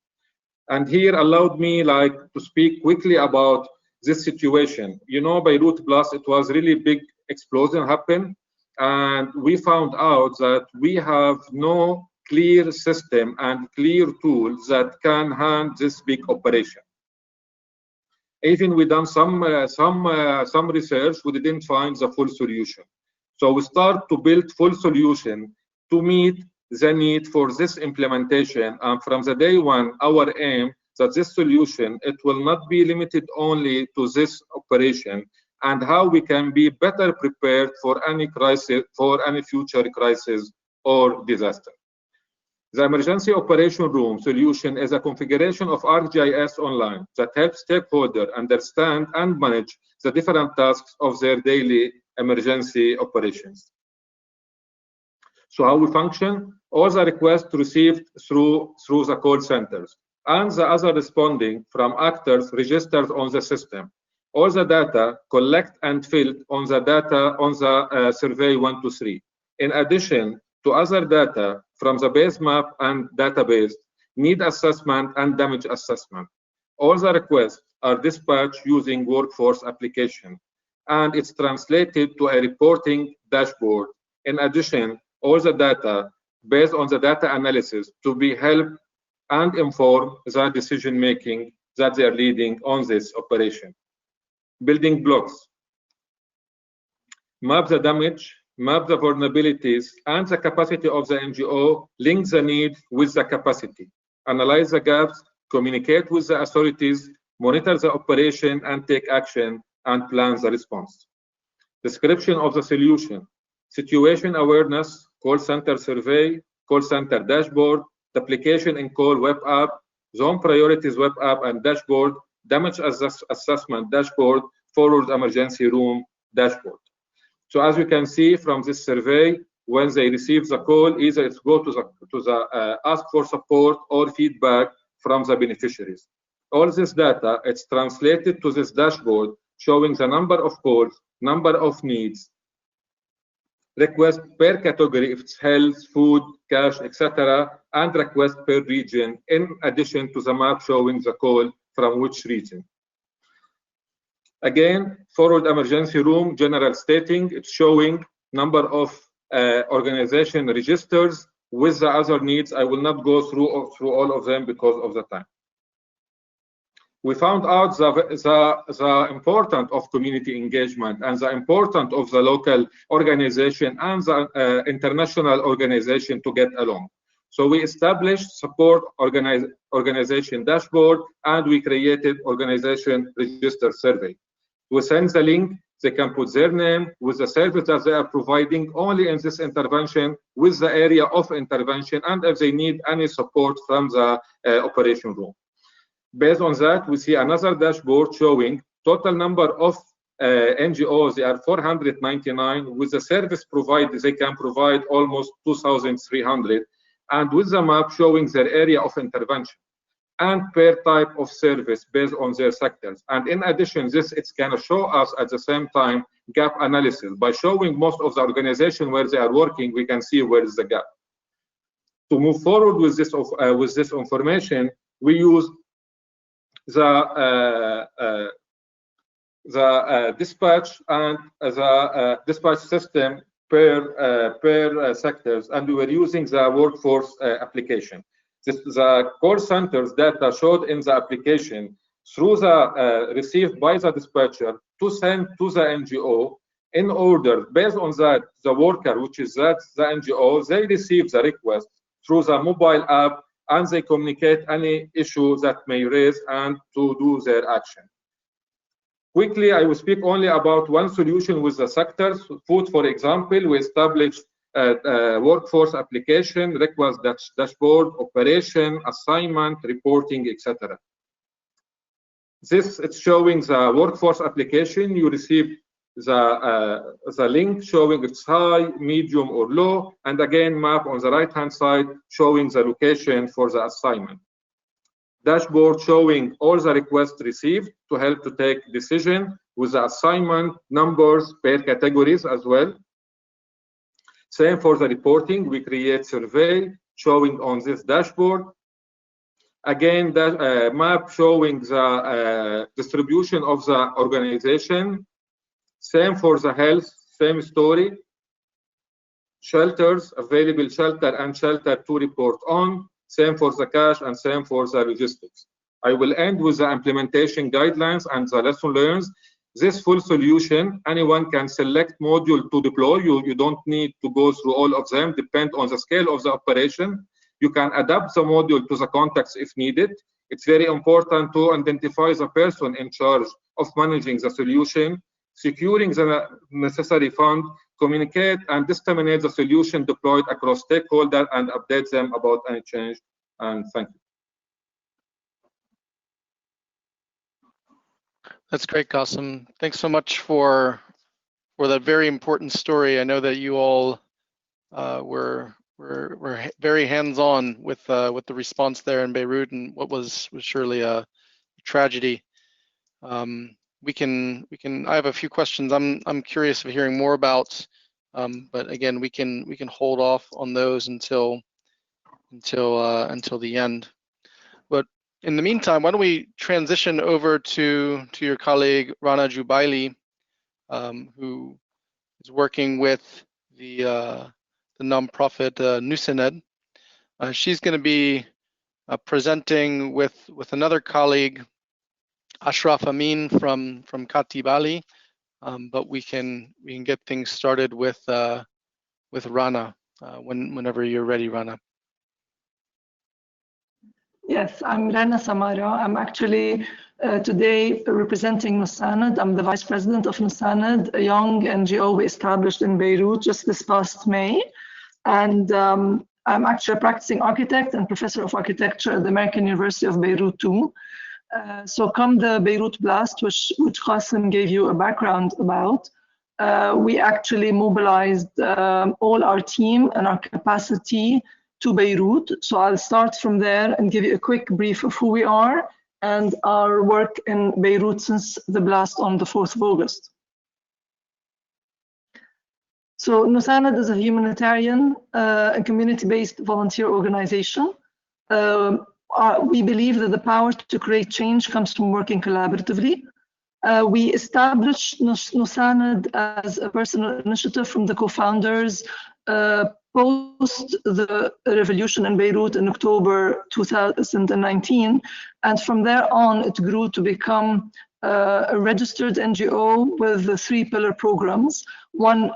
And here allowed me to speak quickly about this situation. Beirut blast, it was really big explosion happened, and we found out that we have no clear system and clear tools that can handle this big operation. Even we done some research, we didn't find the full solution. So we start to build full solution to meet the need for this implementation. And from the day one, our aim that this solution, it will not be limited only to this operation, and how we can be better prepared for any crisis, for any future crisis or disaster. The Emergency Operation Room solution is a configuration of ArcGIS Online that helps stakeholders understand and manage the different tasks of their daily emergency operations. So how we function? All the requests received through the call centers and the other responding from actors registered on the system. All the data collect and filled on the data on the survey 1 to 3. In addition to other data from the base map and database, need assessment and damage assessment. All the requests are dispatched using workforce application, and it's translated to a reporting dashboard. In addition, all the data based on the data analysis to be helped and inform the decision making that they are leading on this operation. Building blocks: map the damage, map the vulnerabilities and the capacity of the NGO, link the need with the capacity, analyze the gaps, communicate with the authorities, monitor the operation and take action, and plan the response. Description of the solution: situation awareness, call center survey, call center dashboard, application in call web app, zone priorities web app and dashboard, damage assessment dashboard, forward emergency room dashboard. So as you can see from this survey, when they receive the call, either it's go to the ask for support or feedback from the beneficiaries. All this data, it's translated to this dashboard showing the number of calls, number of needs, request per category, if it's health, food, cash, etc., and request per region, in addition to the map showing the call from which region. Again, forward emergency room, general stating, it's showing number of organization registers with the other needs. I will not go through all of them because of the time. We found out the importance of community engagement and the importance of the local organization and the international organization to get along. So we established support organization dashboard, and we created organization register survey. We send the link, they can put their name with the service that they are providing only in this intervention with the area of intervention, and if they need any support from the operation room. Based on that, we see another dashboard showing total number of NGOs. They are 499. With the service provided, they can provide almost 2,300, and with the map showing their area of intervention and per type of service based on their sectors. And in addition, this it's going to show us at the same time gap analysis. By showing most of the organization where they are working, we can see where is the gap. To move forward with this information, we use the dispatch and the dispatch system per sectors, and we were using the workforce application. The call centers data showed in the application through the received by the dispatcher to send to the NGO in order. Based on that, the worker, which is the NGO, they receive the request through the mobile app, and they communicate any issue that may raise and to do their action. Quickly, I will speak only about one solution with the sectors. Food, for example, we established workforce application, request dashboard, operation, assignment, reporting, etc. This it's showing the workforce application. You receive the link showing it's high, medium, or low, and again map on the right-hand side showing the location for the assignment. Dashboard showing all the requests received to help to take decision with the assignment numbers per categories as well. Same for the reporting. We create survey showing on this dashboard. Again, that map showing the distribution of the organization. Same for the health, same story. Shelters, available shelter and shelter to report on. Same for the cash and same for the logistics. I will end with the implementation guidelines and the lesson learned. This full solution, anyone can select module to deploy. You don't need to go through all of them, depend on the scale of the operation. You can adapt the module to the context if needed. It's very important to identify the person in charge of managing the solution, securing the necessary fund, communicate and disseminate the solution deployed across stakeholders, and update them about any change. And thank you. That's great, Kassem. Thanks so much for that very important story. I know that you all were very hands-on with the response there in Beirut, and what was surely a tragedy. I have a few questions I'm curious of hearing more about, but again, we can hold off on those until the end. But in the meantime, why don't we transition over to your colleague Rana Jubayli, who is working with the nonprofit Nusaned. She's going to be presenting with another colleague, Ashraf Amin from Kattibali, but we can get things started with Rana whenever you're ready, Rana. Yes, I'm Rana Samara. I'm actually today representing Nusaned. I'm the vice president of Nusaned, a young NGO we established in Beirut just this past May. And I'm actually a practicing architect and professor of architecture at the American University of Beirut too. So come the Beirut blast, which Kassem gave you a background about, we actually mobilized all our team and our capacity to Beirut. So I'll start from there and give you a quick brief of who we are and our work in Beirut since the blast on the 4th of August. So Nusaned is a humanitarian and community-based volunteer organization. We believe that the power to create change comes from working collaboratively. We established Nusaned as a personal initiative from the co-founders post the revolution in Beirut in October 2019. And from there on, it grew to become a registered NGO with the 3 pillar programs, one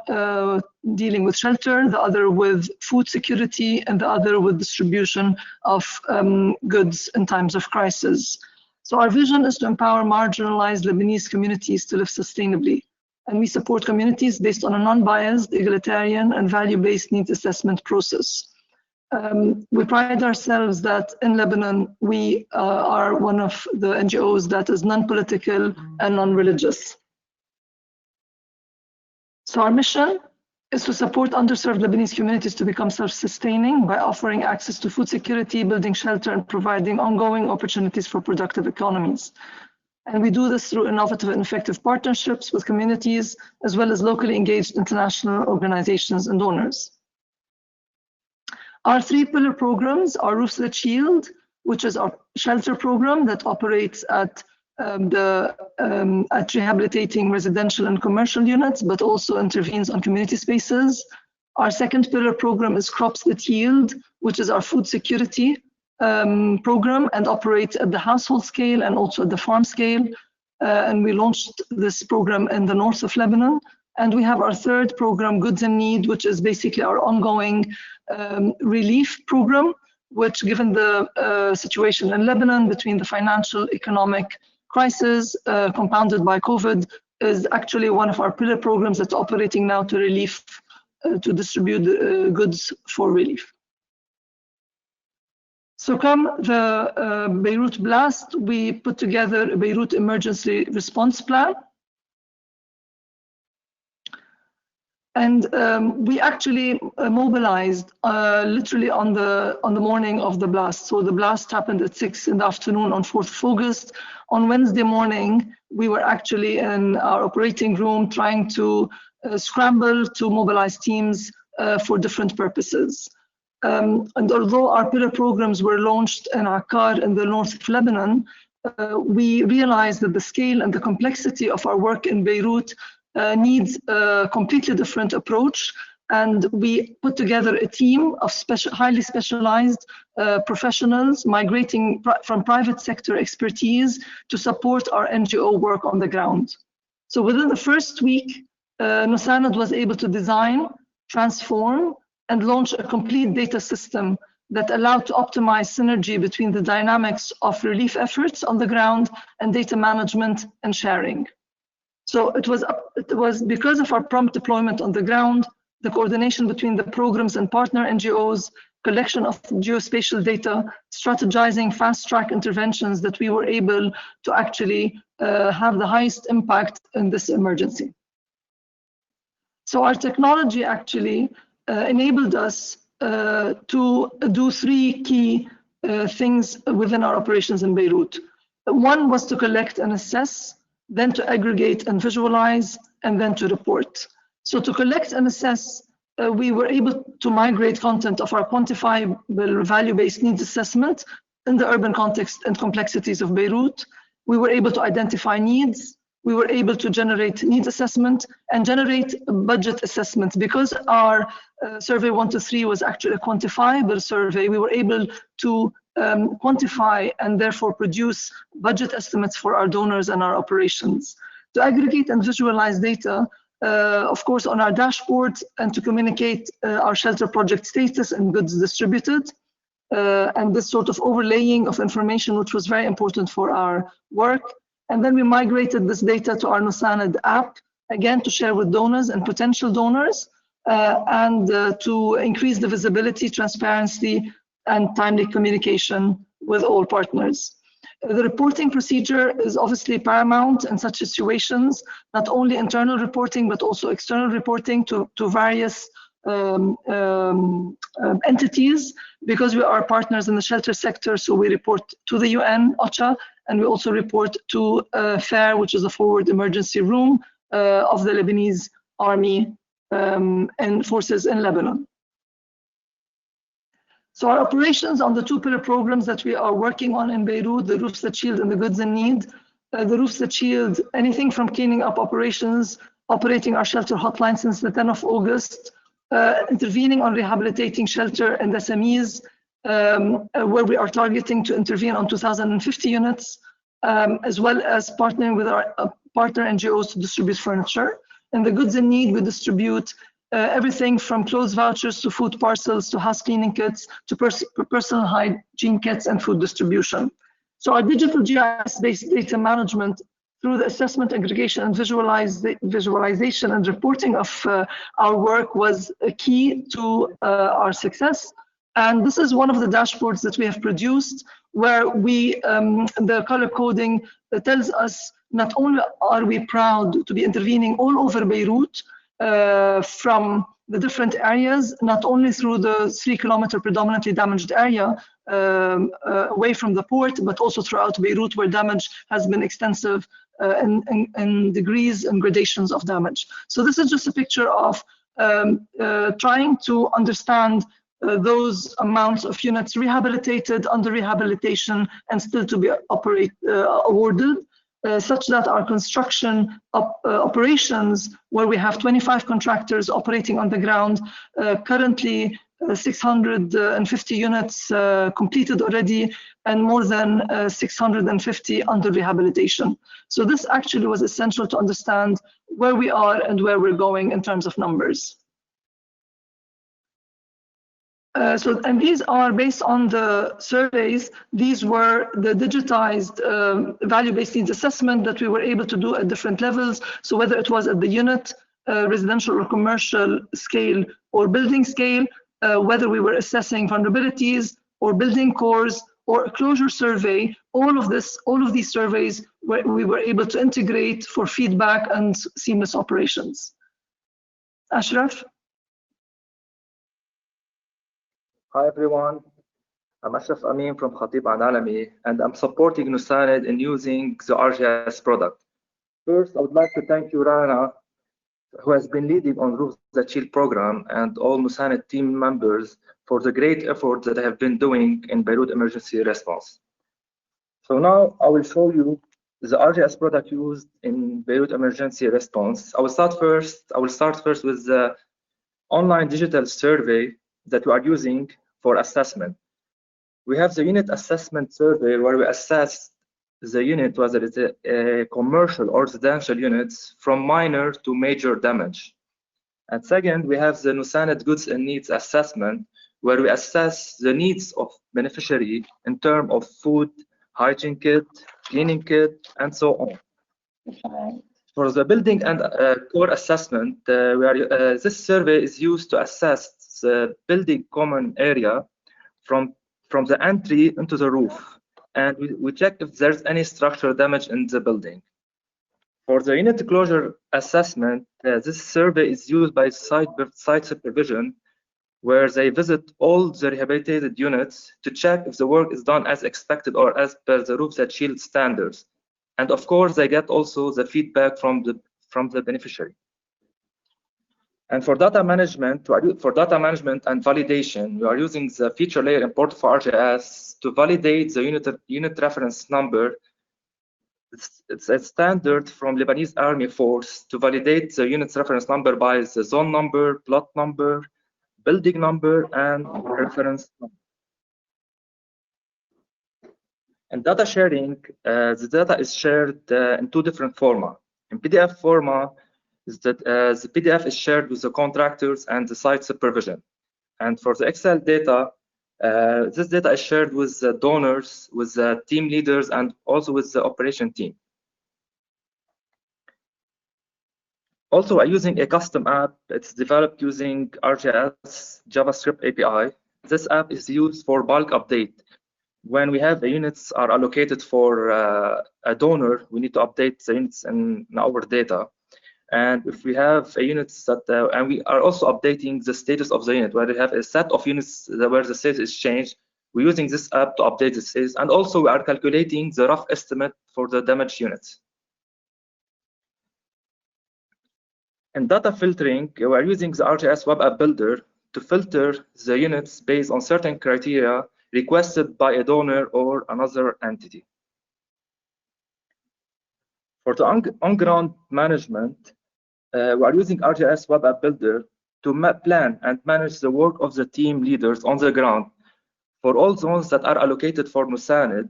dealing with shelter, the other with food security, and the other with distribution of goods in times of crisis. So our vision is to empower marginalized Lebanese communities to live sustainably. And we support communities based on a non-biased, egalitarian, and value-based needs assessment process. We pride ourselves that in Lebanon, we are one of the NGOs that is non-political and non-religious. So our mission is to support underserved Lebanese communities to become self-sustaining by offering access to food security, building shelter, and providing ongoing opportunities for productive economies. And we do this through innovative and effective partnerships with communities, as well as locally engaged international organizations and donors. Our 3 pillar programs are Roofs That Shield, which is our shelter program that operates at rehabilitating residential and commercial units, but also intervenes on community spaces. Our 2nd pillar program is Crops That Yield, which is our food security program and operates at the household scale and also at the farm scale. And we launched this program in the north of Lebanon. And we have our 3rd program, Goods in Need, which is basically our ongoing relief program, which, given the situation in Lebanon between the financial economic crisis compounded by COVID, is actually one of our pillar programs that's operating now to distribute goods for relief. So come the Beirut blast, we put together a Beirut emergency response plan. And we actually mobilized literally on the morning of the blast. So the blast happened at 6 in the afternoon on 4th of August. On Wednesday morning, we were actually in our operating room trying to scramble to mobilize teams for different purposes. And although our pillar programs were launched in Akkar in the north of Lebanon, we realized that the scale and the complexity of our work in Beirut needs a completely different approach. And we put together a team of highly specialized professionals migrating from private sector expertise to support our NGO work on the ground. So within the first week, Nusaned was able to design, transform, and launch a complete data system that allow to optimize synergy between the dynamics of relief efforts on the ground and data management and sharing. So it was because of our prompt deployment on the ground, the coordination between the programs and partner NGOs, collection of geospatial data, strategizing fast-track interventions that we were able to actually have the highest impact in this emergency. So our technology actually enabled us to do three key things within our operations in Beirut. One was to collect and assess, then to aggregate and visualize, and then to report. So to collect and assess, we were able to migrate content of our quantifiable value-based needs assessment in the urban context and complexities of Beirut. We were able to identify needs. We were able to generate needs assessment and generate budget assessments. Because our survey 1 to 3 was actually a quantifiable survey, we were able to quantify and therefore produce budget estimates for our donors and our operations. To aggregate and visualize data, of course, on our dashboard, and to communicate our shelter project status and goods distributed. And this sort of overlaying of information, which was very important for our work. And then we migrated this data to our Nusaned app, again, to share with donors and potential donors, and to increase the visibility, transparency, and timely communication with all partners. The reporting procedure is obviously paramount in such situations, not only internal reporting, but also external reporting to various entities, because we are partners in the shelter sector. So we report to the UN, OCHA, and we also report to Pare, which is the forward emergency room of the Lebanese army and forces in Lebanon. So our operations on the two pillar programs that we are working on in Beirut, the roofs that shield and the goods in need. The roofs that shield, anything from cleaning up operations, operating our shelter hotline since the 10th of August, intervening on rehabilitating shelter and SMEs, where we are targeting to intervene on 2,050 units, as well as partnering with our partner NGOs to distribute furniture. And the goods in need, we distribute everything from clothes vouchers to food parcels to house cleaning kits to personal hygiene kits and food distribution. So our digital GIS-based data management through the assessment, aggregation, and visualization and reporting of our work was a key to our success. And this is one of the dashboards that we have produced, where we, the color coding tells us not only are we proud to be intervening all over Beirut, from the different areas, not only through the 3-kilometer predominantly damaged area away from the port, but also throughout Beirut, where damage has been extensive in degrees and gradations of damage. So this is just a picture of trying to understand those amounts of units rehabilitated, under rehabilitation, and still to be awarded. Such that our construction operations, where we have 25 contractors operating on the ground, currently 650 units completed already, and more than 650 under rehabilitation. So this actually was essential to understand where we are and where we're going in terms of numbers. And these are based on the surveys. These were the digitized value-based needs assessment that we were able to do at different levels. So whether it was at the unit, residential or commercial scale, or building scale, whether we were assessing vulnerabilities or building cores or a closure survey, all of these surveys we were able to integrate for feedback and seamless operations. Ashraf? Hi everyone, I'm Ashraf Amin from Khatib Al Alami, and I'm supporting Nusaned in using the RGIS product. First, I would like to thank you, Rana, who has been leading on Roofs That Shield program, and all Nusaned team members for the great effort that they have been doing in Beirut emergency response. So now I will show you the RGIS product used in Beirut emergency response. I will start first with the online digital survey that we are using for assessment. We have the unit assessment survey, where we assess the unit, whether it's a commercial or residential units, from minor to major damage. And second, we have the Nusaned goods and needs assessment, where we assess the needs of beneficiary in terms of food, hygiene kit, cleaning kit, and so on. For the building and core assessment, this survey is used to assess the building common area from the entry into the roof, and we check if there's any structural damage in the building. For the unit closure assessment, this survey is used by site supervision, where they visit all the rehabilitated units to check if the work is done as expected or as per the roof that shield standards. And of course, they get also the feedback from the beneficiary. And for data management, and validation, we are using the feature layer imported for ArcGIS to validate the unit reference number. It's a standard from Lebanese Army Force to validate the unit's reference number by the zone number, plot number, building number, and reference number. And data sharing, the data is shared in two different formats. In PDF format, is that the PDF is shared with the contractors and the site supervision. And for the Excel data, this data is shared with the donors, with the team leaders, and also with the operation team. Also, we're using a custom app. It's developed using ArcGIS JavaScript API. This app is used for bulk update. When we have the units are allocated for a donor, we need to update the units in our data. And if we have units that, and we are also updating the status of the unit, where we have a set of units where the status is changed, we're using this app to update the status. And also we are calculating the rough estimate for the damaged units. In data filtering, we are using the ArcGIS Web App Builder to filter the units based on certain criteria requested by a donor or another entity. For the on-ground management, we are using ArcGIS Web App Builder to plan and manage the work of the team leaders on the ground for all zones that are allocated for Nusaned,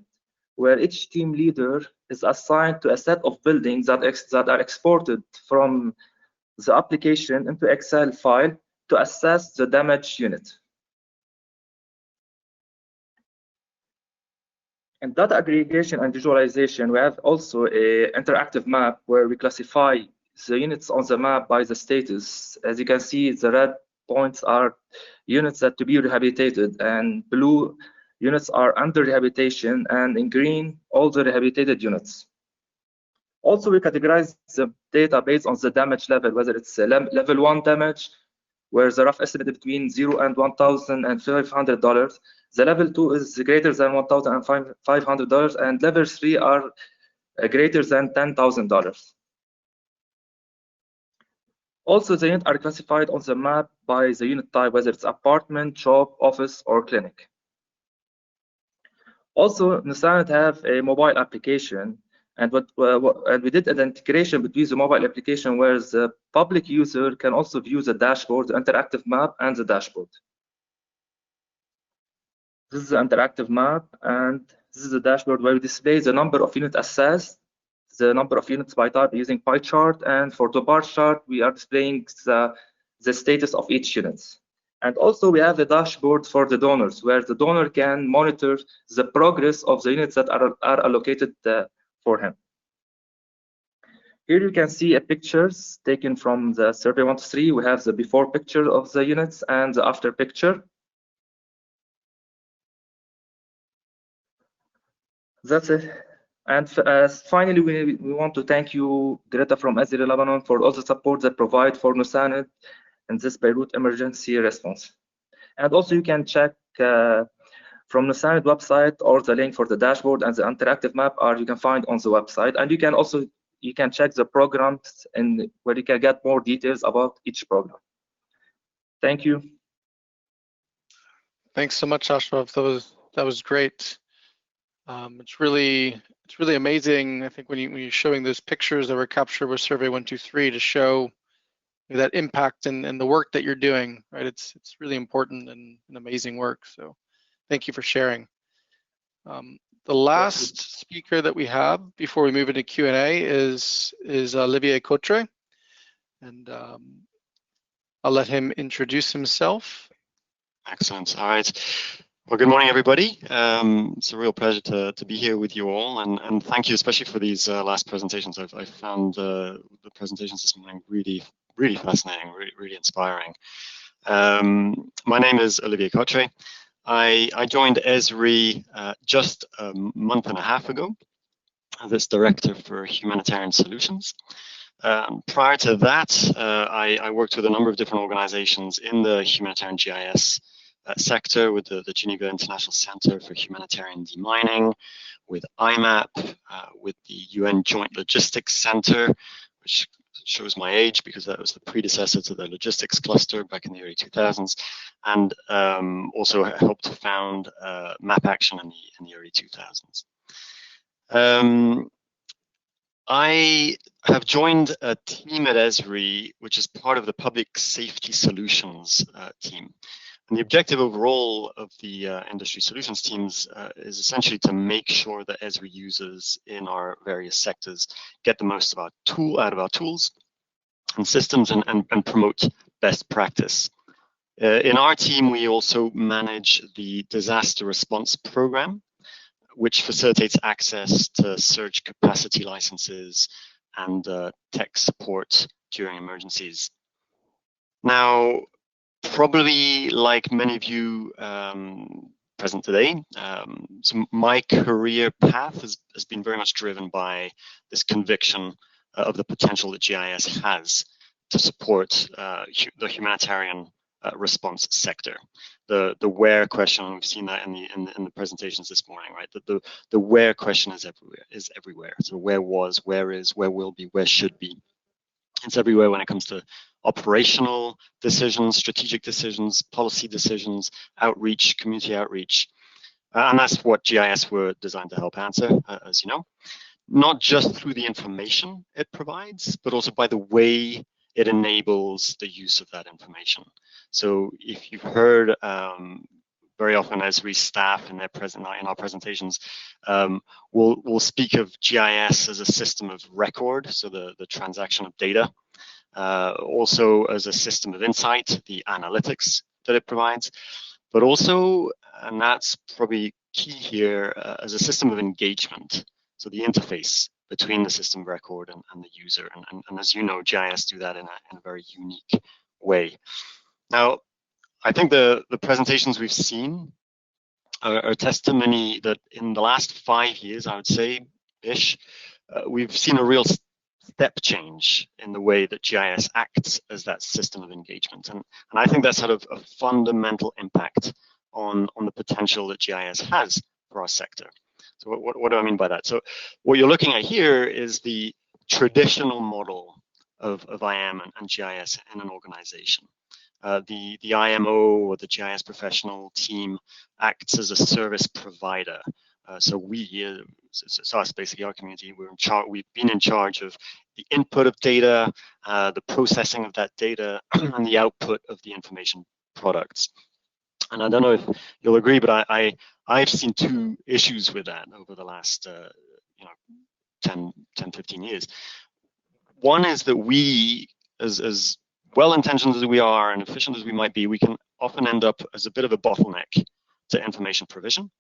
where each team leader is assigned to a set of buildings that are exported from the application into Excel file to assess the damaged unit. In data aggregation and visualization, we have also an interactive map where we classify the units on the map by the status. As you can see, the red points are units that to be rehabilitated, and blue units are under rehabilitation, and in green, all the rehabilitated units. Also, we categorize the data based on the damage level, whether it's a level 1 damage, where the rough estimate is between $0 and $1,500. The level 2 is greater than $1,500, and level 3 are greater than $10,000. Also, the units are classified on the map by the unit type, whether it's apartment, shop, office, or clinic. Also, Nusaned have a mobile application, and we did an integration between the mobile application where the public user can also view the dashboard, the interactive map, and the dashboard. This is the interactive map, and this is the dashboard where we display the number of units assessed, the number of units by type using pie chart, and for the bar chart, we are displaying the status of each unit. And also we have a dashboard for the donors, where the donor can monitor the progress of the units that are allocated for him. Here you can see pictures taken from the survey 1 to 3. We have the before picture of the units and the after picture. That's it. And finally, we want to thank you, Greta from Esri, Lebanon, for all the support that provide for Nusaned in this Beirut emergency response. And also you can check from the Nusaned website, or the link for the dashboard and the interactive map you can find on the website. And you can check the programs and where you can get more details about each program. Thank you. Thanks so much, Ashraf. That was great. It's really amazing. I think when you're showing those pictures that were captured with Survey 123 to show that impact and the work that you're doing, right? It's really important and amazing work. So thank you for sharing. The last speaker that we have before we move into Q&A is Olivier Cottray, and I'll let him introduce himself. Excellent. All right. Well, good morning, everybody. It's a real pleasure to be here with you all, and thank you especially for these last presentations. I found the presentations this morning really fascinating, really inspiring. My name is Olivier Cottray. I joined Esri just a month and a half ago as Director for Humanitarian Solutions. Prior to that, I worked with a number of different organizations in the humanitarian GIS sector, with the Geneva International Center for Humanitarian Demining, with IMAP, with the UN Joint Logistics Center, which shows my age because that was the predecessor to the logistics cluster back in the early 2000s, and also helped to found Map Action in the early 2000s. I have joined a team at Esri, which is part of the Public Safety Solutions team. And the objective overall of the industry solutions teams is essentially to make sure that Esri users in our various sectors get the most out of our tools and systems and promote best practice. In our team, we also manage the disaster response program, which facilitates access to surge capacity licenses and tech support during emergencies. Now, probably like many of you present today, so my career path has been very much driven by this conviction of the potential that GIS has to support the humanitarian response sector. The where question, we've seen that in the presentations this morning, right? The where question is everywhere. So where was, where is, where will be, where should be. It's everywhere when it comes to operational decisions, strategic decisions, policy decisions, outreach, community outreach. And that's what GIS were designed to help answer, as you know. Not just through the information it provides, but also by the way it enables the use of that information. So if you've heard very often Esri staff in our presentations, we'll speak of GIS as a system of record, so the transaction of data, also as a system of insight, the analytics that it provides, but also, and that's probably key here, as a system of engagement, so the interface between the system of record and the user. And as you know, GIS do that in a very unique way. Now, I think the presentations we've seen are testimony that in the last 5 years, I would say-ish, we've seen a real step change in the way that GIS acts as that system of engagement. And I think that's had a fundamental impact on the potential that GIS has for our sector. So what do I mean by that? So what you're looking at here is the traditional model of IM and GIS in an organization. The IMO, or the GIS professional team, acts as a service provider. So us, basically our community, we've been in charge of the input of data, the processing of that data, and the output of the information products. And I don't know if you'll agree, but I've seen two issues with that over the last 10, 15 years. One is that we, as well-intentioned as we are and efficient as we might be, we can often end up as a bit of a bottleneck to information provision.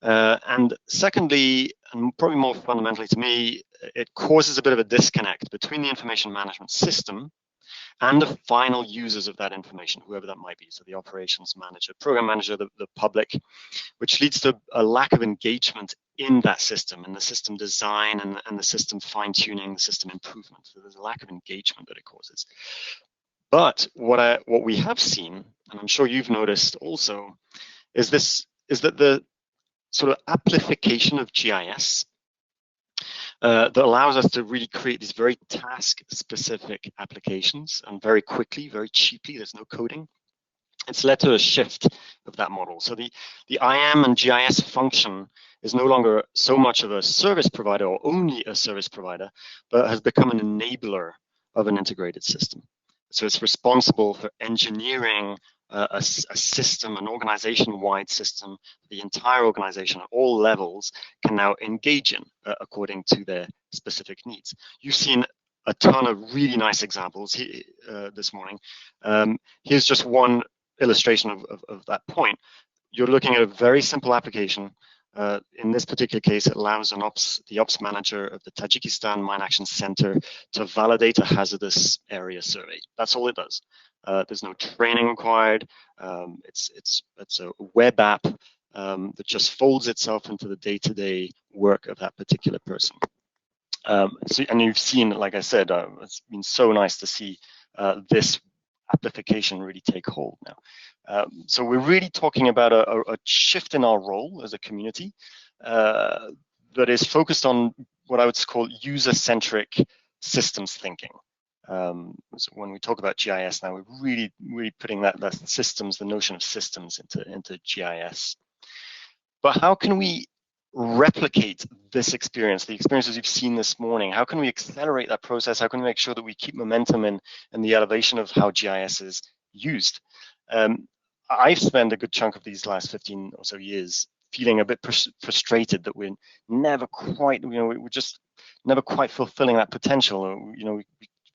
And secondly, and probably more fundamentally to me, it causes a bit of a disconnect between the information management system and the final users of that information, whoever that might be. So the operations manager, program manager, the public, which leads to a lack of engagement in that system, and the system design and the system fine-tuning, the system improvement. So there's a lack of engagement that it causes. But what we have seen, and I'm sure you've noticed also, is that the sort of amplification of GIS that allows us to really create these very task-specific applications, and very quickly, very cheaply. There's no coding. It's led to a shift of that model. So the IM and GIS function is no longer so much of a service provider or only a service provider, but has become an enabler of an integrated system. So it's responsible for engineering a system, an organization-wide system. The entire organization at all levels can now engage in according to their specific needs. You've seen a ton of really nice examples this morning. Here's just one illustration of that point, you're looking at a very simple application. In this particular case, it allows the ops manager of the Tajikistan Mine Action Center to validate a hazardous area survey. That's all it does. There's no training required. It's a web app that just folds itself into the day-to-day work of that particular person. And you've seen, like I said, it's been so nice to see this application really take hold now. So we're really talking about a shift in our role as a community that is focused on what I would call user-centric systems thinking. So when we talk about GIS now, we're really putting that systems, the notion of systems into GIS. But how can we replicate this experience, the experiences you've seen this morning? How can we accelerate that process? How can we make sure that we keep momentum in the elevation of how GIS is used? I've spent a good chunk of these last 15 or so years feeling a bit frustrated that we're never quite, we're just never quite fulfilling that potential. It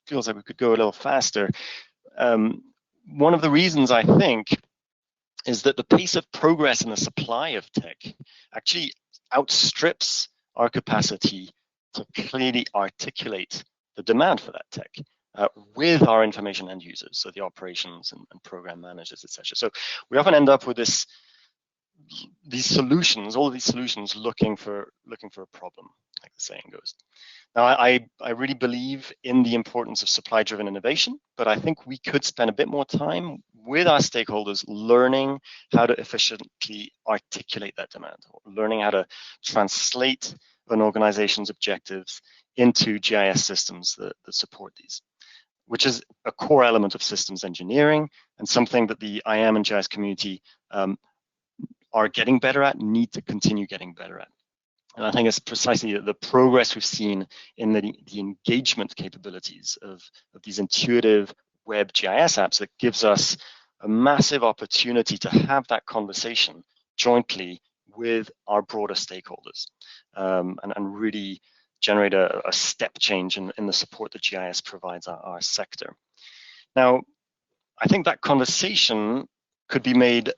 feels like we could go a little faster. One of the reasons, I think, is that the pace of progress in the supply of tech actually outstrips our capacity to clearly articulate the demand for that tech with our information end users, so the operations and program managers, etc. So we often end up with these solutions, all of these solutions looking for a problem, like the saying goes. Now, I really believe in the importance of supply-driven innovation, but I think we could spend a bit more time with our stakeholders learning how to efficiently articulate that demand, learning how to translate an organization's objectives into GIS systems that support these, which is a core element of systems engineering and something that the IAM and GIS community are getting better at, need to continue getting better at. And I think it's precisely the progress we've seen in the engagement capabilities of these intuitive web GIS apps that gives us a massive opportunity to have that conversation jointly with our broader stakeholders and really generate a step change in the support that GIS provides our sector. Now, I think that conversation could be made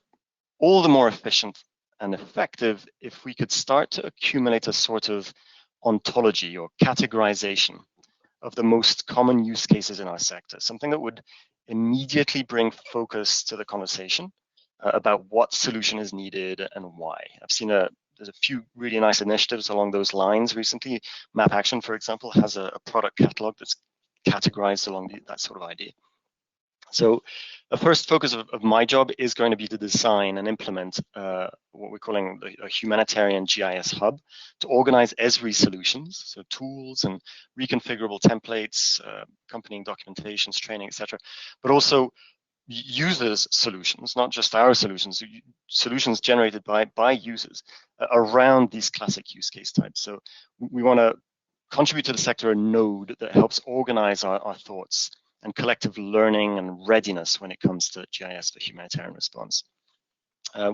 all the more efficient and effective if we could start to accumulate a sort of ontology or categorization of the most common use cases in our sector, something that would immediately bring focus to the conversation about what solution is needed and why. I've seen there's a few really nice initiatives along those lines recently. Map Action, for example, has a product catalog that's categorized along that sort of idea. So the first focus of my job is going to be to design and implement what we're calling a humanitarian GIS hub to organize Esri solutions, so tools and reconfigurable templates, accompanying documentations, training, etc., but also users' solutions, not just our solutions, solutions generated by users around these classic use case types. So we want to contribute to the sector a node that helps organize our thoughts and collective learning and readiness when it comes to GIS for humanitarian response.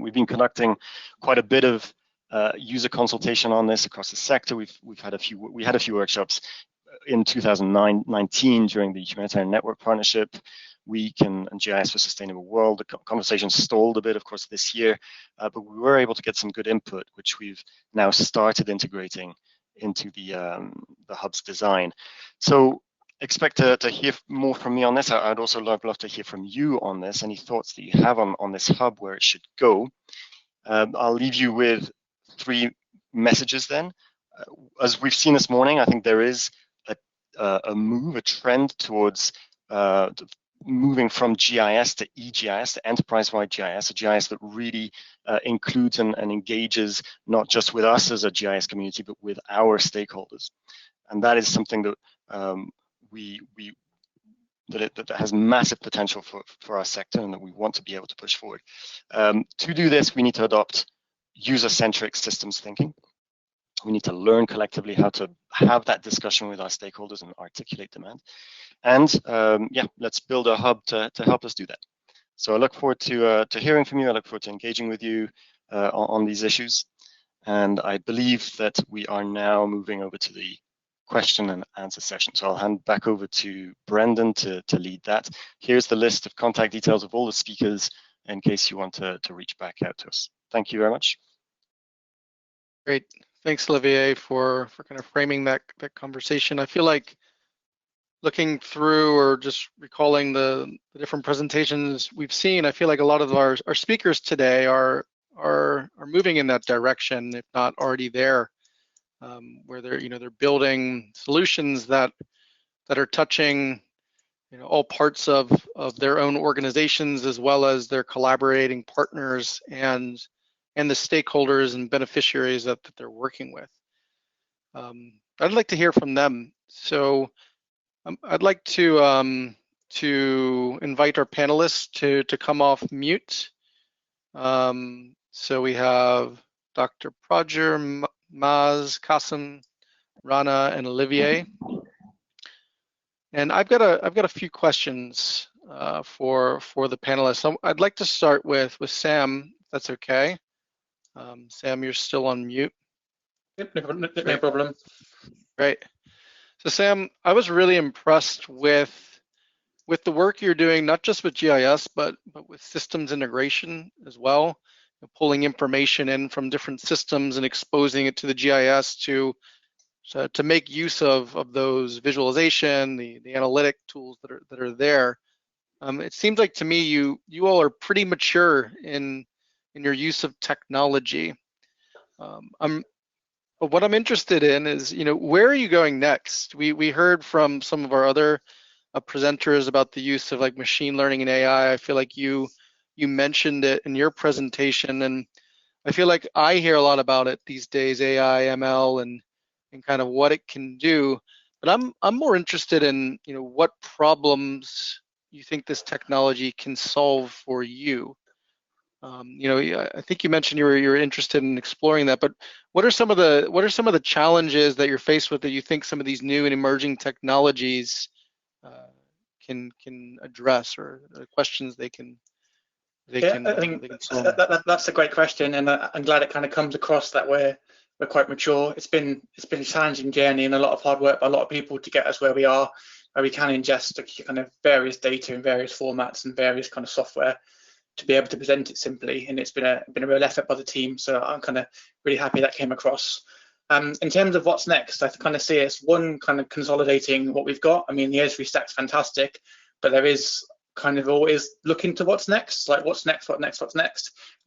We've been conducting quite a bit of user consultation on this across the sector. We had a few workshops in 2019 during the Humanitarian Network Partnership Week and GIS for Sustainable World. The conversation stalled a bit, of course, this year, but we were able to get some good input, which we've now started integrating into the hub's design. So expect to hear more from me on this. I'd also love to hear from you on this, any thoughts that you have on this hub, where it should go. I'll leave you with 3 messages then. As we've seen this morning, I think there is a trend towards moving from GIS to EGIS, to enterprise-wide GIS, a GIS that really includes and engages not just with us as a GIS community, but with our stakeholders. And that is something that that has massive potential for our sector and that we want to be able to push forward. To do this, we need to adopt user-centric systems thinking. We need to learn collectively how to have that discussion with our stakeholders and articulate demand. And yeah, let's build a hub to help us do that. So I look forward to hearing from you. I look forward to engaging with you on these issues. And I believe that we are now moving over to the question and answer session. So I'll hand back over to Brendan to lead that. Here's the list of contact details of all the speakers in case you want to reach back out to us. Thank you very much. Great. Thanks, Olivier, for kind of framing that conversation. I feel like looking through or just recalling the different presentations we've seen, I feel like a lot of our speakers today are moving in that direction, if not already there, where they're building solutions that are touching all parts of their own organizations, as well as their collaborating partners and the stakeholders and beneficiaries that they're working with. I'd like to hear from them. So I'd like to invite our panelists to come off mute. So we have Dr. Prodger, Maaz, Kassem, Rana, and Olivier. And I've got a few questions for the panelists. I'd like to start with Sam, if that's okay. Sam, you're still on mute. Yep, no problem. Great. So Sam, I was really impressed with the work you're doing, not just with GIS, but with systems integration as well, pulling information in from different systems and exposing it to the GIS to make use of those visualization, the analytic tools that are there. It seems like to me you all are pretty mature in your use of technology. But what I'm interested in is, where are you going next? We heard from some of our other presenters about the use of like machine learning and AI. I feel like you mentioned it in your presentation, and I feel like I hear a lot about it these days, AI, ML, and kind of what it can do. But I'm more interested in what problems you think this technology can solve for you. I think you mentioned you're interested in exploring that, but what are some of the challenges that you're faced with that you think some of these new and emerging technologies can address, or the questions they can solve? That's a great question, and I'm glad it kind of comes across that we're quite mature. It's been a challenging journey and a lot of hard work by a lot of people to get us where we are, where we can ingest kind of various data in various formats and various kind of software to be able to present it simply. And it's been a real effort by the team. So I'm kind of really happy that came across. In terms of what's next, I kind of see us one kind of consolidating what we've got. I mean, the Esri stack's fantastic, but there is kind of always looking to what's next, like what's next,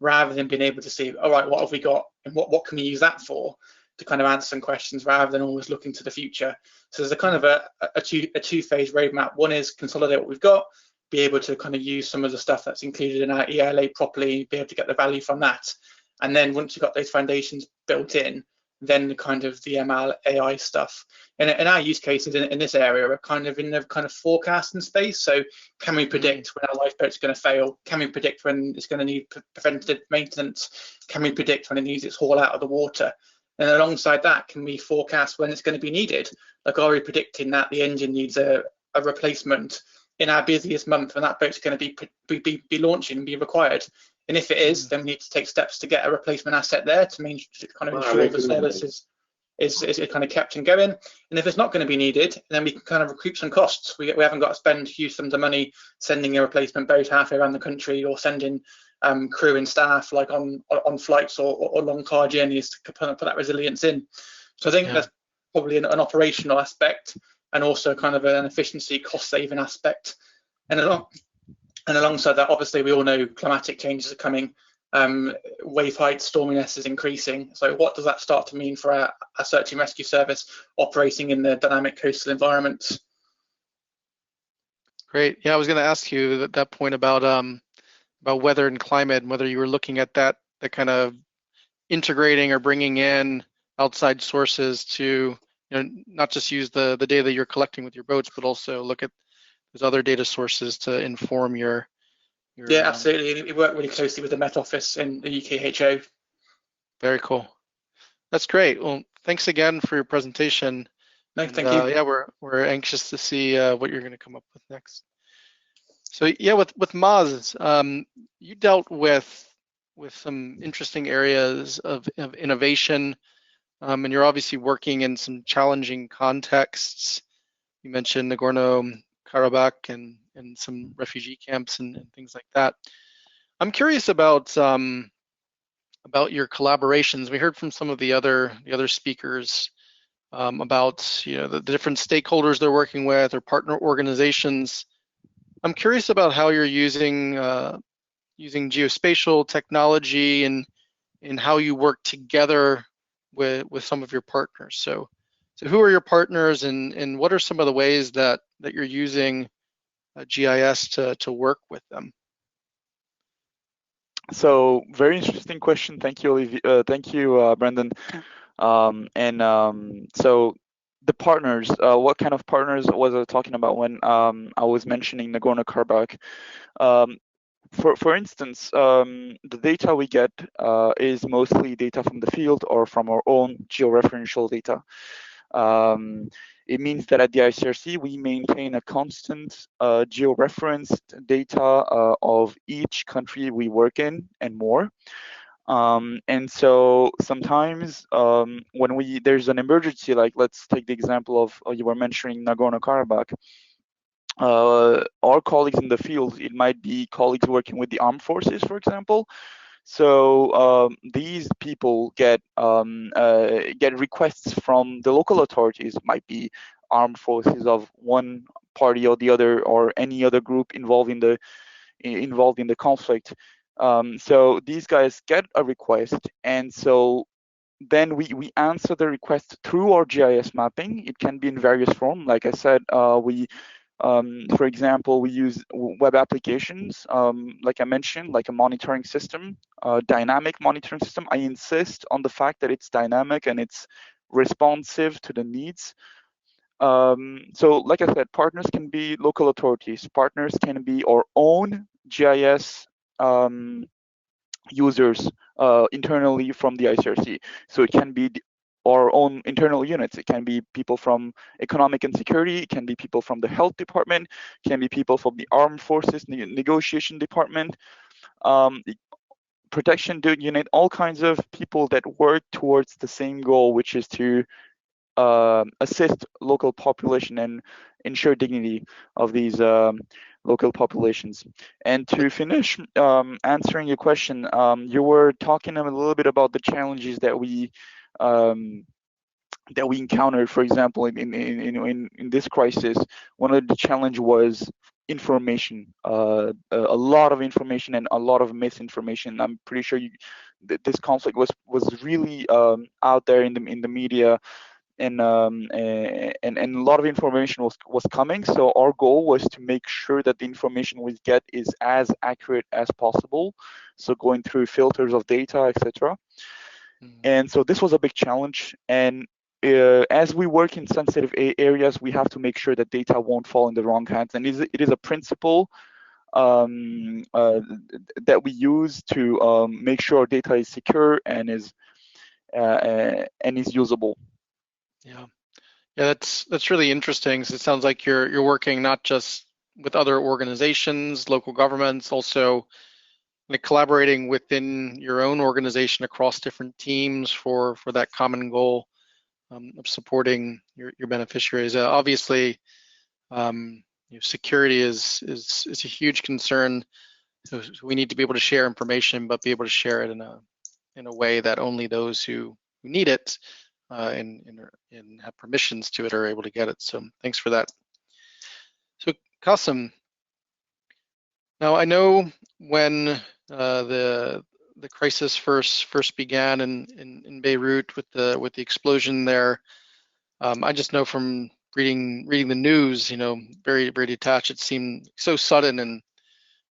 rather than being able to see, all right, what have we got and what can we use that for, to kind of answer some questions rather than always looking to the future. So there's a kind of a two-phase roadmap. One is consolidate what we've got, be able to kind of use some of the stuff that's included in our ELA properly, be able to get the value from that. And then once you've got those foundations built in, then the kind of the ML AI stuff. And in our use cases in this area, we're kind of in the kind of forecasting space. So can we predict when our lifeboat's going to fail? Can we predict when it's going to need preventative maintenance? Can we predict when it needs its haul out of the water? And alongside that, can we forecast when it's going to be needed? Like, are we predicting that the engine needs a replacement in our busiest month when that boat's going to be launching and be required? And if it is, then we need to take steps to get a replacement asset there to kind of ensure the service is kind of kept and going. And if it's not going to be needed, then we can kind of recoup some costs. We haven't got to spend huge sums of money sending a replacement boat halfway around the country, or sending crew and staff like on flights or long car journeys to put that resilience in. So I think that's probably an operational aspect, and also kind of an efficiency cost-saving aspect. And alongside that, obviously, we all know climatic changes are coming. Wave height, storminess is increasing. So what does that start to mean for our search and rescue service operating in the dynamic coastal environments? Great. Yeah, I was going to ask you that point about weather and climate, and whether you were looking at that kind of integrating or bringing in outside sources to not just use the data that you're collecting with your boats, but also look at those other data sources to inform your yeah, absolutely. We work really closely with the Met Office in the UKHO. Very cool. That's great. Well, thanks again for your presentation. No, thank you. Yeah, we're anxious to see what you're going to come up with next. So yeah, with Maaz, you dealt with some interesting areas of innovation, and you're obviously working in some challenging contexts. You mentioned Nagorno-Karabakh and some refugee camps and things like that. I'm curious about your collaborations. We heard from some of the other speakers about the different stakeholders they're working with or partner organizations. I'm curious about how you're using geospatial technology and how you work together with some of your partners. So who are your partners, and what are some of the ways that you're using GIS to work with them? So very interesting question. Thank you, Olivier. Thank you, Brendan. So the partners, what kind of partners was I talking about when I was mentioning Nagorno-Karabakh? For instance, the data we get is mostly data from the field or from our own georeferential data. It means that at the ICRC, we maintain a constant georeferenced data of each country we work in and more. And so sometimes when there's an emergency, like let's take the example of you were mentioning Nagorno-Karabakh, our colleagues in the field, it might be colleagues working with the armed forces, for example. So these people get requests from the local authorities. It might be armed forces of one party or the other, or any other group involved in the conflict. So these guys get a request, and so then we answer the request through our GIS mapping. It can be in various forms. Like I said, for example, we use web applications, like I mentioned, like a monitoring system, dynamic monitoring system. I insist on the fact that it's dynamic and it's responsive to the needs. So like I said, partners can be local authorities. Partners can be our own GIS users internally from the ICRC. So it can be our own internal units. It can be people from economic and security. It can be people from the health department. It can be people from the armed forces negotiation department, protection unit, all kinds of people that work towards the same goal, which is to assist local population and ensure dignity of these local populations. And to finish answering your question, you were talking a little bit about the challenges that we encountered. For example, in this crisis, one of the challenge was information, a lot of information and a lot of misinformation. I'm pretty sure this conflict was really out there in the media, and a lot of information was coming. So our goal was to make sure that the information we get is as accurate as possible. So going through filters of data, etc. And so this was a big challenge. And as we work in sensitive areas, we have to make sure that data won't fall in the wrong hands. And it is a principle that we use to make sure our data is secure and is usable. Yeah, that's really interesting. So it sounds like you're working not just with other organizations, local governments, also like collaborating within your own organization across different teams for that common goal of supporting your beneficiaries. Obviously, security is a huge concern. So we need to be able to share information, but be able to share it in a way that only those who need it and have permissions to it are able to get it. So thanks for that. So Kassem, now I know when the crisis first began in Beirut with the explosion there, I just know from reading the news, very very detached. It seemed so sudden, and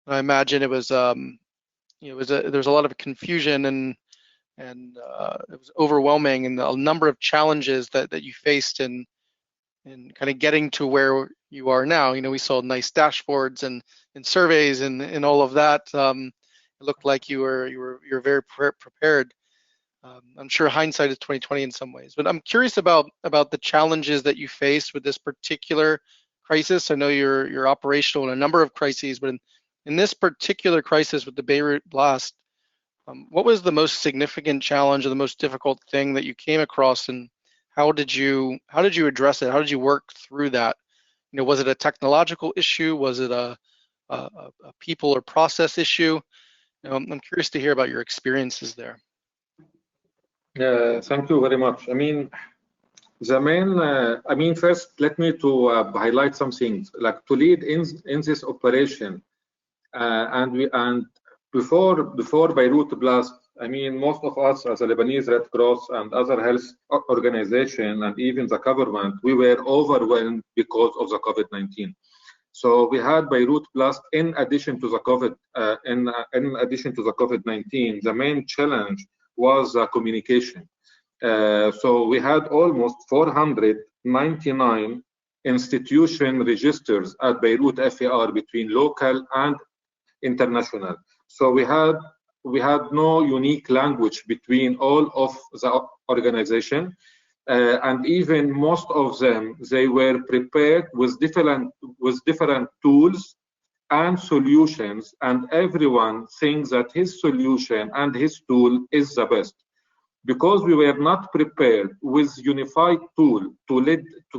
I imagine it was there was a lot of confusion and it was overwhelming, and a number of challenges that you faced in kind of getting to where you are now. We saw nice dashboards and surveys and all of that. It looked like you were very prepared. I'm sure hindsight is 2020 in some ways, but I'm curious about the challenges that you faced with this particular crisis. I know you're operational in a number of crises, but in this particular crisis with the Beirut blast, what was the most significant challenge or the most difficult thing that you came across, and how did you address it? How did you work through that? Was it a technological issue? Was it a people or process issue? I'm curious to hear about your experiences there. Thank you very much. I mean, the main, first, let me to highlight some things. Like to lead in this operation, and before Beirut blast, I mean, most of us as a Lebanese Red Cross and other health organization and even the government, we were overwhelmed because of the COVID-19. So we had Beirut blast in addition to the in addition to the COVID-19. The main challenge was communication. So we had almost 499 institution registers at Beirut FAR between local and international. So we had no unique language between all of the organization, and even most of them, they were prepared with different tools and solutions, and everyone thinks that his solution and his tool is the best. Because we were not prepared with unified tool to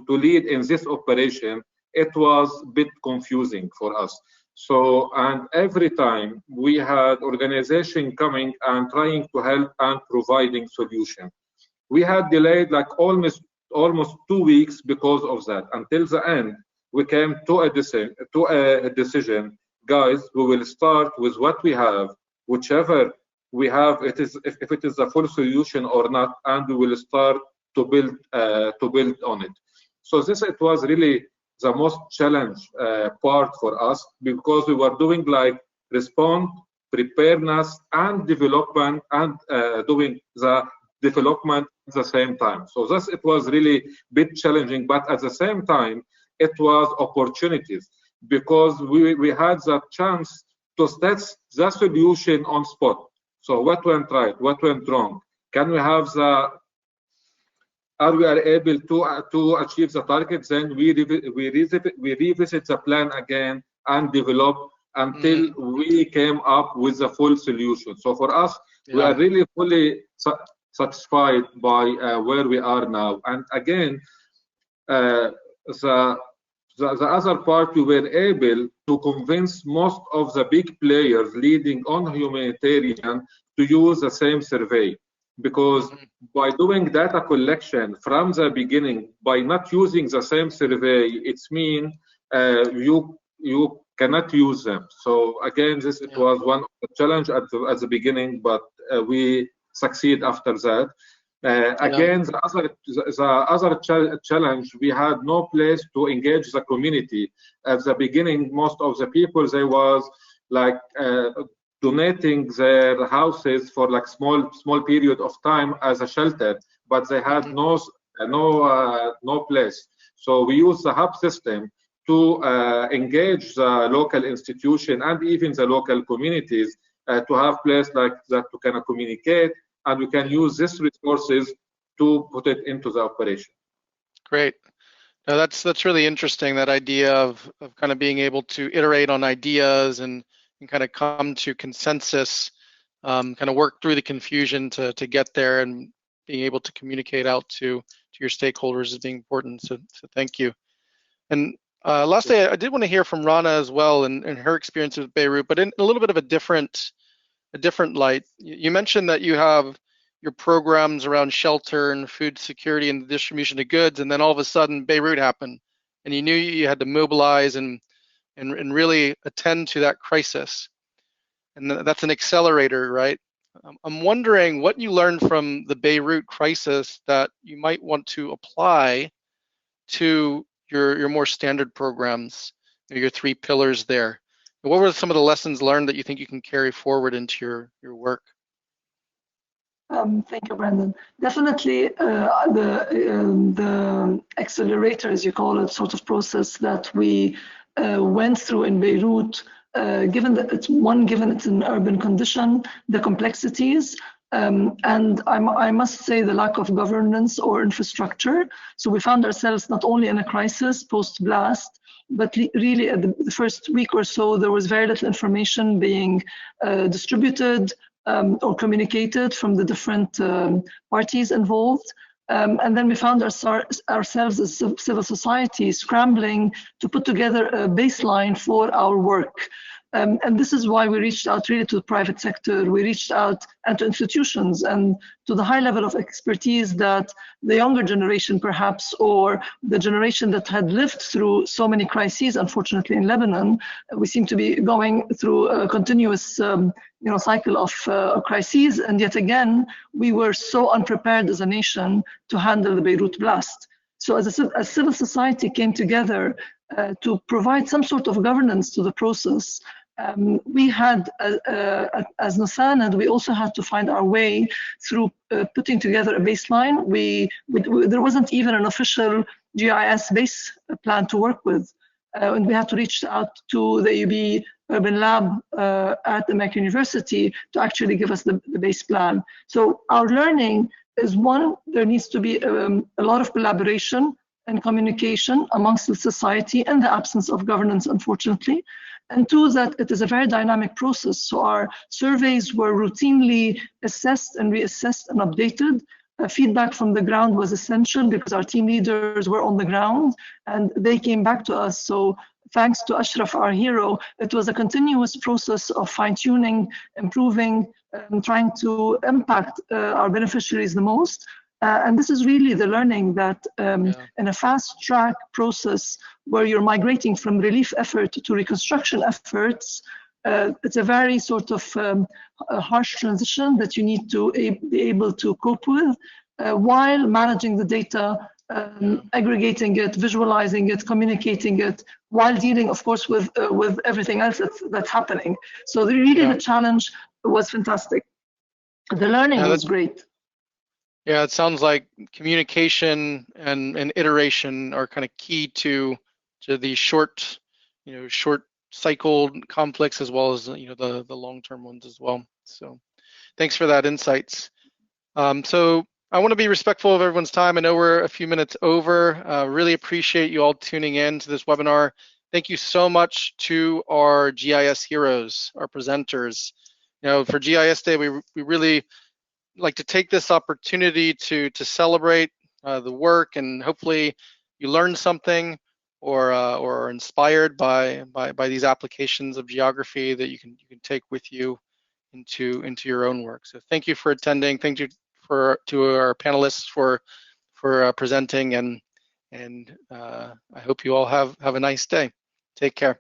lead in this operation, it was a bit confusing for us. So, and every time we had organization coming and trying to help and providing solution. We had delayed like almost 2 weeks because of that. Until the end, we came to a decision, guys, we will start with what we have, whichever we have, if it is a full solution or not, and we will start to build on it. So it was really the most challenge part for us, because we were doing like response, preparedness, and development, and doing the development at the same time. So it was really a bit challenging, but at the same time, it was opportunities, because we had the chance to test the solution on spot. So what went right, what went wrong? Can we have are we able to achieve the target? Then we revisit the plan again and develop until we came up with the full solution. So for us, we are really fully satisfied by where we are now. And again, the other part, we were able to convince most of the big players leading on humanitarian to use the same survey. Because by doing data collection from the beginning, by not using the same survey, it's mean you cannot use them. So again, it was one of the challenge at the beginning, but we succeed after that. Again, the other challenge, we had no place to engage the community. At the beginning, most of the people, they was like donating their houses for like small period of time as a shelter, but they had no place. So we use the hub system to engage the local institution and even the local communities to have place like that to kind of communicate, and we can use these resources to put it into the operation. Great. Now that's really interesting, that idea of kind of being able to iterate on ideas and kind of come to consensus, kind of work through the confusion to get there, and being able to communicate out to your stakeholders is being important. So thank you. And lastly, I did want to hear from Rana as well and her experience with Beirut, but in a little bit of a different light. You mentioned that you have your programs around shelter and food security and the distribution of goods, and then all of a sudden Beirut happened, and you knew you had to mobilize and really attend to that crisis. And that's an accelerator, right? I'm wondering what you learned from the Beirut crisis that you might want to apply to your more standard programs, your 3 pillars there. What were some of the lessons learned that you think you can carry forward into your work? Thank you, Brandon. Definitely the accelerator, as you call it, sort of process that we went through in Beirut, given that it's an urban condition, the complexities, and I must say the lack of governance or infrastructure. So we found ourselves not only in a crisis post-blast, but really at the first week or so, there was very little information being distributed or communicated from the different parties involved. And then we found ourselves as civil society scrambling to put together a baseline for our work. And this is why we reached out really to the private sector. We reached out and to institutions and to the high level of expertise that the younger generation perhaps, or the generation that had lived through so many crises, unfortunately in Lebanon, we seem to be going through a continuous cycle of crises. And yet again, we were so unprepared as a nation to handle the Beirut blast. So as civil society came together to provide some sort of governance to the process, we had, as Nusaned, we also had to find our way through putting together a baseline. There wasn't even an official GIS base plan to work with. And we had to reach out to the UB Urban Lab at American University to actually give us the base plan. So our learning is, one, there needs to be a lot of collaboration and communication amongst the society in the absence of governance, unfortunately. And two, that it is a very dynamic process. So our surveys were routinely assessed and reassessed and updated. Feedback from the ground was essential because our team leaders were on the ground and they came back to us. So thanks to Ashraf, our hero, it was a continuous process of fine-tuning, improving, and trying to impact our beneficiaries the most. And this is really the learning that in a fast-track process where you're migrating from relief effort to reconstruction efforts, it's a very sort of a harsh transition that you need to be able to cope with while managing the data, aggregating it, visualizing it, communicating it, while dealing, of course, with everything else that's happening. So the challenge was fantastic. The learning was great. Yeah, it sounds like communication and iteration are kind of key to these short cycled conflicts, as well as the long-term ones as well. So thanks for that insights. So I want to be respectful of everyone's time. I know we're a few minutes over. Really appreciate you all tuning in to this webinar. Thank you so much to our GIS heroes, our presenters. For GIS Day, we really like to take this opportunity to celebrate the work, and hopefully you learn something or are inspired by these applications of geography that you can take with you into your own work. So thank you for attending. Thank you to our panelists for presenting, and I hope you all have a nice day. Take care.